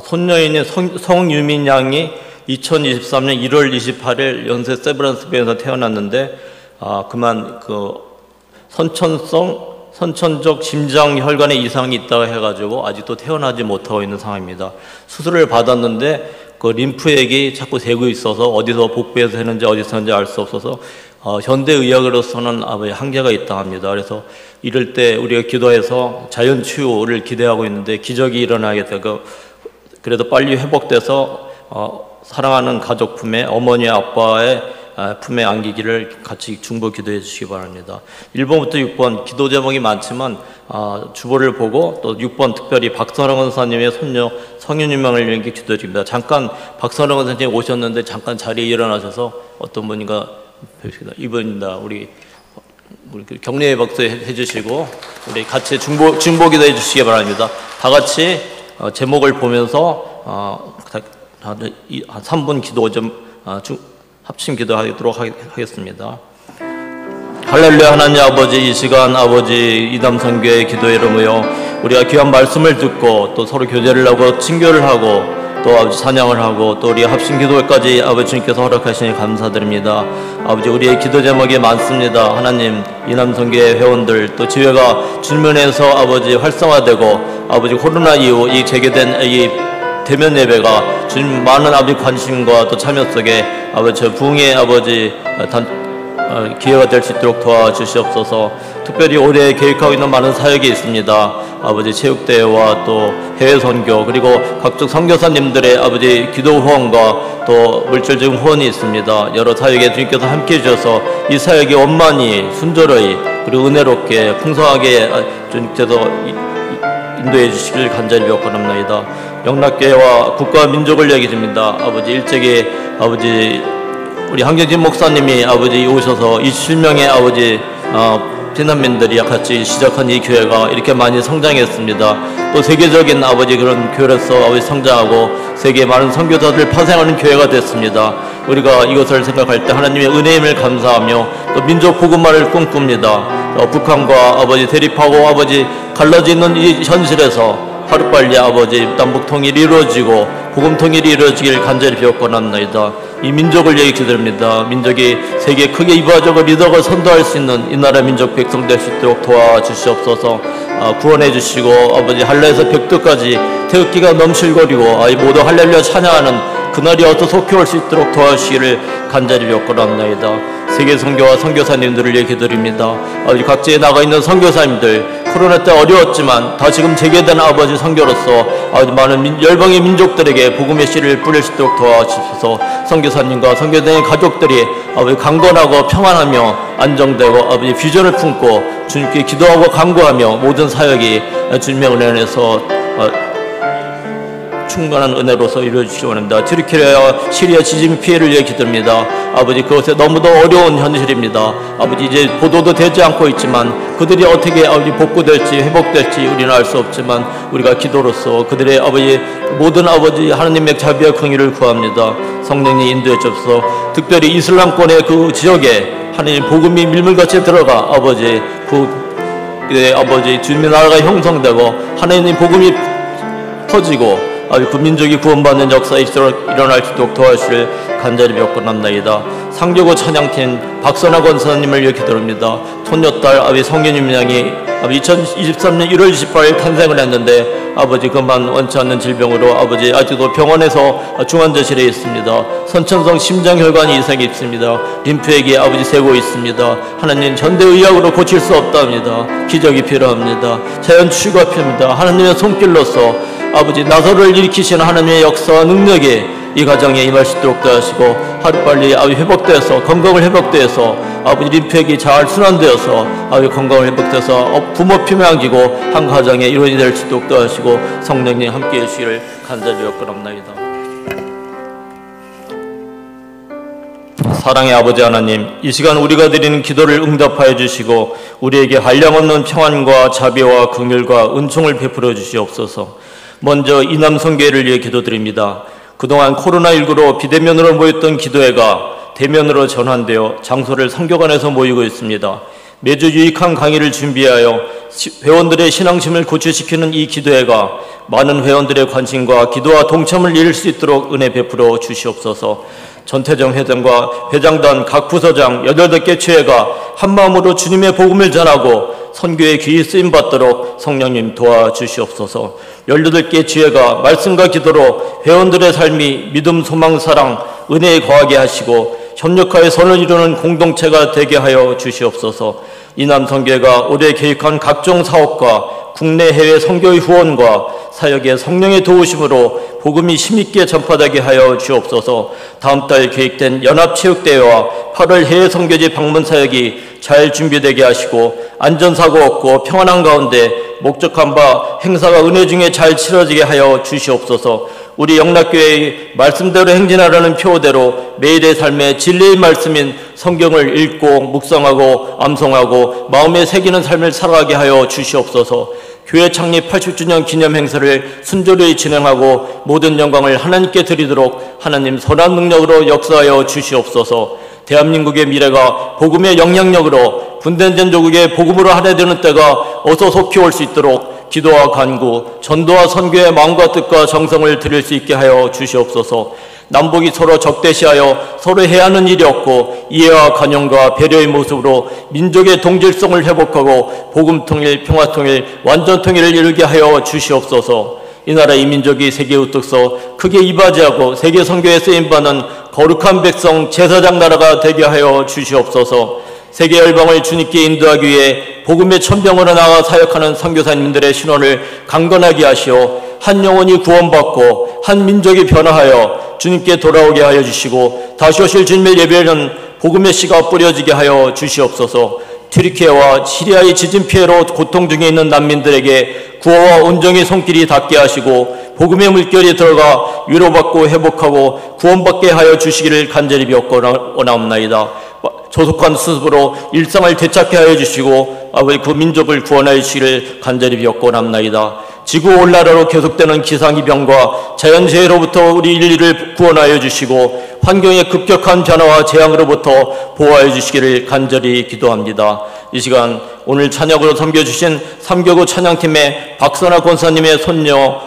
손녀인인 성유민 양이 2023년 1월 28일 연세 세브란스병에서 태어났는데 그만 선천적 심장혈관에 이상이 있다고 해가지고 아직도 태어나지 못하고 있는 상황입니다. 수술을 받았는데 그 림프액이 자꾸 새고 있어서 어디서 복부에서 했는지 어디서 했는지 알 수 없어서 현대의학으로서는 한계가 있다 합니다. 그래서 이럴 때 우리가 기도해서 자연치유를 기대하고 있는데 기적이 일어나게 되고 그래도 빨리 회복돼서 사랑하는 가족 품에 어머니 아빠의 품에 안기기를 같이 중보 기도해 주시기 바랍니다. 1번부터 6번 기도 제목이 많지만 주보를 보고 또 6번 특별히 박선영 원사님의 손녀 성윤유명을 위해 기도드립니다. 잠깐 박선영 원사님 오셨는데 잠깐 자리에 일어나셔서 어떤 분인가 뵙습니다. 이분입니다. 우리 격려의 박수 해주시고 우리 같이 중보 기도해 주시기 바랍니다. 다 같이 제목을 보면서 한 3분 기도 좀 합심 기도하도록 하겠습니다. 할렐루야. 하나님 아버지, 이 시간 아버지 이담 선교의 기도에 이름하여 우리가 귀한 말씀을 듣고 또 서로 교제를 하고 친교를 하고 또 아버지 찬양을 하고 또 우리 합심 기도까지 아버지 주님께서 허락하시니 감사드립니다. 아버지 우리의 기도 제목이 많습니다. 하나님 이남 선교의 회원들 또 지회가 주변에서 아버지 활성화되고 아버지 코로나 이후 이 재개된 이 대면 예배가 주님 많은 아버지 관심과 또 참여 속에 아버지 저 부흥의 아버지 기회가 될 수 있도록 도와주시옵소서. 특별히 올해 계획하고 있는 많은 사역이 있습니다. 아버지 체육대회와 또 해외 선교 그리고 각종 선교사님들의 아버지 기도 후원과 또 물질적인 후원이 있습니다. 여러 사역에 주님께서 함께해 주셔서 이 사역이 원만히 순조로이 그리고 은혜롭게 풍성하게 주님께서 인도해 주시길 간절히 비옵나이다. 영락교회와 국가와 민족을 얘기 줍니다. 아버지 일찍이 아버지 우리 한경진 목사님이 아버지 오셔서 27명의 아버지 피난민들이 같이 시작한 이 교회가 이렇게 많이 성장했습니다. 또 세계적인 아버지 그런 교회로서 아버지 성장하고 세계의 많은 선교사들을 파생하는 교회가 됐습니다. 우리가 이것을 생각할 때 하나님의 은혜임을 감사하며 또 민족 복음화를 꿈꿉니다. 북한과 아버지 대립하고 아버지 갈라지는 이 현실에서 하루빨리 아버지 남북 통일이 이루어지고 복음 통일이 이루어지길 간절히 비옵건합니다. 이 민족을 얘기드립니다. 민족이 세계 크게 이바적으로 리더가 선도할 수 있는 이 나라 민족 백성 될 수 있도록 도와주시옵소서. 구원해 주시고 아버지 할례에서 벽두까지 태극기가 넘실거리고 모두 할렐루야 찬양하는 그날이 어서 속히 올 수 있도록 도와주시기를 간절히 비옵건합니다. 세계 선교와 선교사님들을 얘기드립니다. 아버지 각지에 나가 있는 선교사님들 코로나 때 어려웠지만 다시금 재개된 아버지 선교로서 아버지 많은 열방의 민족들에게 복음의 씨를 뿌릴 수 있도록 도와주셔서 선교사님과 선교사님의 가족들이 아버지 강건하고 평안하며 안정되고 아버지 비전을 품고 주님께 기도하고 간구하며 모든 사역이 주님의 은혜 안에서 충만한 은혜로서 이루어지기 원합니다. 튀르키예와 시리아 지진 피해를 얘기드립니다. 아버지 그것에 너무도 어려운 현실입니다. 아버지 이제 보도도 되지 않고 있지만 그들이 어떻게 아버지 복구될지 회복될지 우리는 알 수 없지만 우리가 기도로서 그들의 아버지 모든 아버지 하나님의 자비와 긍휼을 구합니다. 성령님 인도해 주옵소서. 특별히 이슬람권의 그 지역에 하나님 복음이 밀물같이 들어가 아버지 아버지 주님의 나라가 형성되고 하나님 복음이 퍼지고 그 민족이 구원받는 역사에 일어날 수 있도록 도와주실 간절히 비옵건합니다. 상교구 찬양팀 박선학 원사님을 이렇게 드립니다. 손녀딸 아버지 성윤임 양이 2023년 1월 28일 탄생을 했는데 아버지 그만 원치 않는 질병으로 아버지 아직도 병원에서 중환자실에 있습니다. 선천성 심장혈관 이상이 있습니다. 림프액이 아버지 새고 있습니다. 하나님 현대의학으로 고칠 수 없답니다. 기적이 필요합니다. 자연 치유가 필요합니다. 하나님의 손길로서 아버지 나사로를 일으키시는 하나님의 역사와 능력이 이 가정에 임할 수 있도록 도와주시고 하루빨리 아버지 회복되어서 건강을 회복되어서 아버지 림프액이 잘 순환되어서 아버지 건강을 회복돼서 부모 피면 안기고 한 가정에 이루어지 될 수 있도록 도와주시고 성령님 함께해 주시기를 간절히 비옵건합니다. 사랑의 아버지 하나님, 이 시간 우리가 드리는 기도를 응답하여 주시고 우리에게 한량없는 평안과 자비와 긍휼과 은총을 베풀어 주시옵소서. 먼저 이남 선교회를 위해 기도드립니다. 그동안 코로나19로 비대면으로 모였던 기도회가 대면으로 전환되어 장소를 선교관에서 모이고 있습니다. 매주 유익한 강의를 준비하여 회원들의 신앙심을 고취시키는 이 기도회가 많은 회원들의 관심과 기도와 동참을 이룰 수 있도록 은혜 베풀어 주시옵소서. 전태정 회장과 회장단 각 부서장 8개 체회가 한마음으로 주님의 복음을 전하고 선교의 귀히 쓰임받도록 성령님 도와주시옵소서. 18개 지회가 말씀과 기도로 회원들의 삶이 믿음, 소망, 사랑, 은혜에 거하게 하시고 협력하여 선을 이루는 공동체가 되게 하여 주시옵소서. 이남 선교회가 올해 계획한 각종 사업과 국내 해외 선교의 후원과 사역의 성령의 도우심으로 복음이 힘있게 전파되게 하여 주옵소서. 다음 달 계획된 연합체육대회와 8월 해외 선교지 방문 사역이 잘 준비되게 하시고 안전사고 없고 평안한 가운데 목적한 바 행사가 은혜 중에 잘 치러지게 하여 주시옵소서. 우리 영락교회의 말씀대로 행진하라는 표대로 매일의 삶에 진리의 말씀인 성경을 읽고 묵상하고 암송하고 마음에 새기는 삶을 살아가게 하여 주시옵소서. 교회 창립 80주년 기념 행사를 순조로이 진행하고 모든 영광을 하나님께 드리도록 하나님 선한 능력으로 역사하여 주시옵소서. 대한민국의 미래가 복음의 영향력으로 분단된 조국의 복음으로 하나되는 때가 어서 속히 올 수 있도록 기도와 간구, 전도와 선교의 마음과 뜻과 정성을 드릴 수 있게 하여 주시옵소서. 남북이 서로 적대시하여 서로 해야 하는 일이 없고 이해와 관용과 배려의 모습으로 민족의 동질성을 회복하고 복음 통일, 평화 통일, 완전 통일을 이루게 하여 주시옵소서. 이 나라 이 민족이 세계 우뚝서 크게 이바지하고 세계 선교에 쓰임받는 거룩한 백성 제사장 나라가 되게 하여 주시옵소서. 세계 열방을 주님께 인도하기 위해 복음의 천병으로 나아가 사역하는 선교사님들의 신원을 강건하게 하시어 한 영혼이 구원받고 한 민족이 변화하여 주님께 돌아오게 하여 주시고 다시 오실 주님의 예배는 복음의 씨가 뿌려지게 하여 주시옵소서. 튀르키예와 시리아의 지진 피해로 고통 중에 있는 난민들에게 구호와 온정의 손길이 닿게 하시고 복음의 물결이 들어가 위로받고 회복하고 구원받게 하여 주시기를 간절히 비옵고 원하옵나이다. 조속한 수습으로 일상을 되찾게 하여 주시고 아버지 그 민족을 구원하여 주시기를 간절히 비옵고 원하옵나이다. 지구 온난화로 계속되는 기상이병과 자연재해로부터 우리 인류를 구원하여 주시고 환경의 급격한 변화와 재앙으로부터 보호하여 주시기를 간절히 기도합니다. 이 시간 오늘 찬양으로 섬겨주신 삼교구 찬양팀의 박선아 권사님의 손녀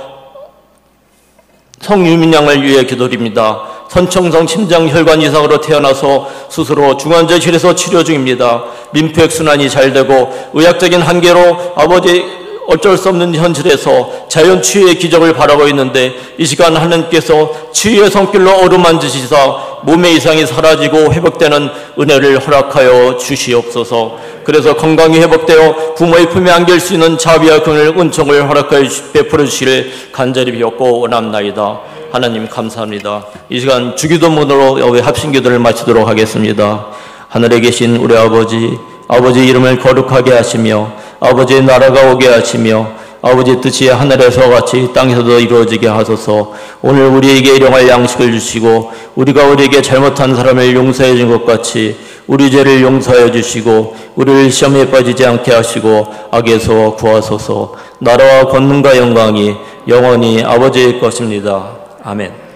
성유민 양을 위해 기도드립니다. 선청성 심장혈관 이상으로 태어나서 스스로 중환자실에서 치료 중입니다. 림프액 순환이 잘 되고 의학적인 한계로 아버지 어쩔 수 없는 현실에서 자연 치유의 기적을 바라고 있는데 이 시간 하나님께서 치유의 손길로 어루만지시사 몸의 이상이 사라지고 회복되는 은혜를 허락하여 주시옵소서. 그래서 건강이 회복되어 부모의 품에 안길 수 있는 자비와 긍휼 은총을 허락하여 베풀어 주시기를 간절히 비옵고 원합나이다. 하나님 감사합니다. 이 시간 주기도문으로 여기 합심기도를 마치도록 하겠습니다. 하늘에 계신 우리 아버지, 아버지의 이름을 거룩하게 하시며 아버지의 나라가 오게 하시며 아버지의 뜻이 하늘에서 같이 땅에서도 이루어지게 하소서. 오늘 우리에게 일용할 양식을 주시고 우리가 우리에게 잘못한 사람을 용서해 준 것 같이 우리 죄를 용서하여 주시고 우리를 시험에 빠지지 않게 하시고 악에서 구하소서. 나라와 권능과 영광이 영원히 아버지의 것입니다. 아멘.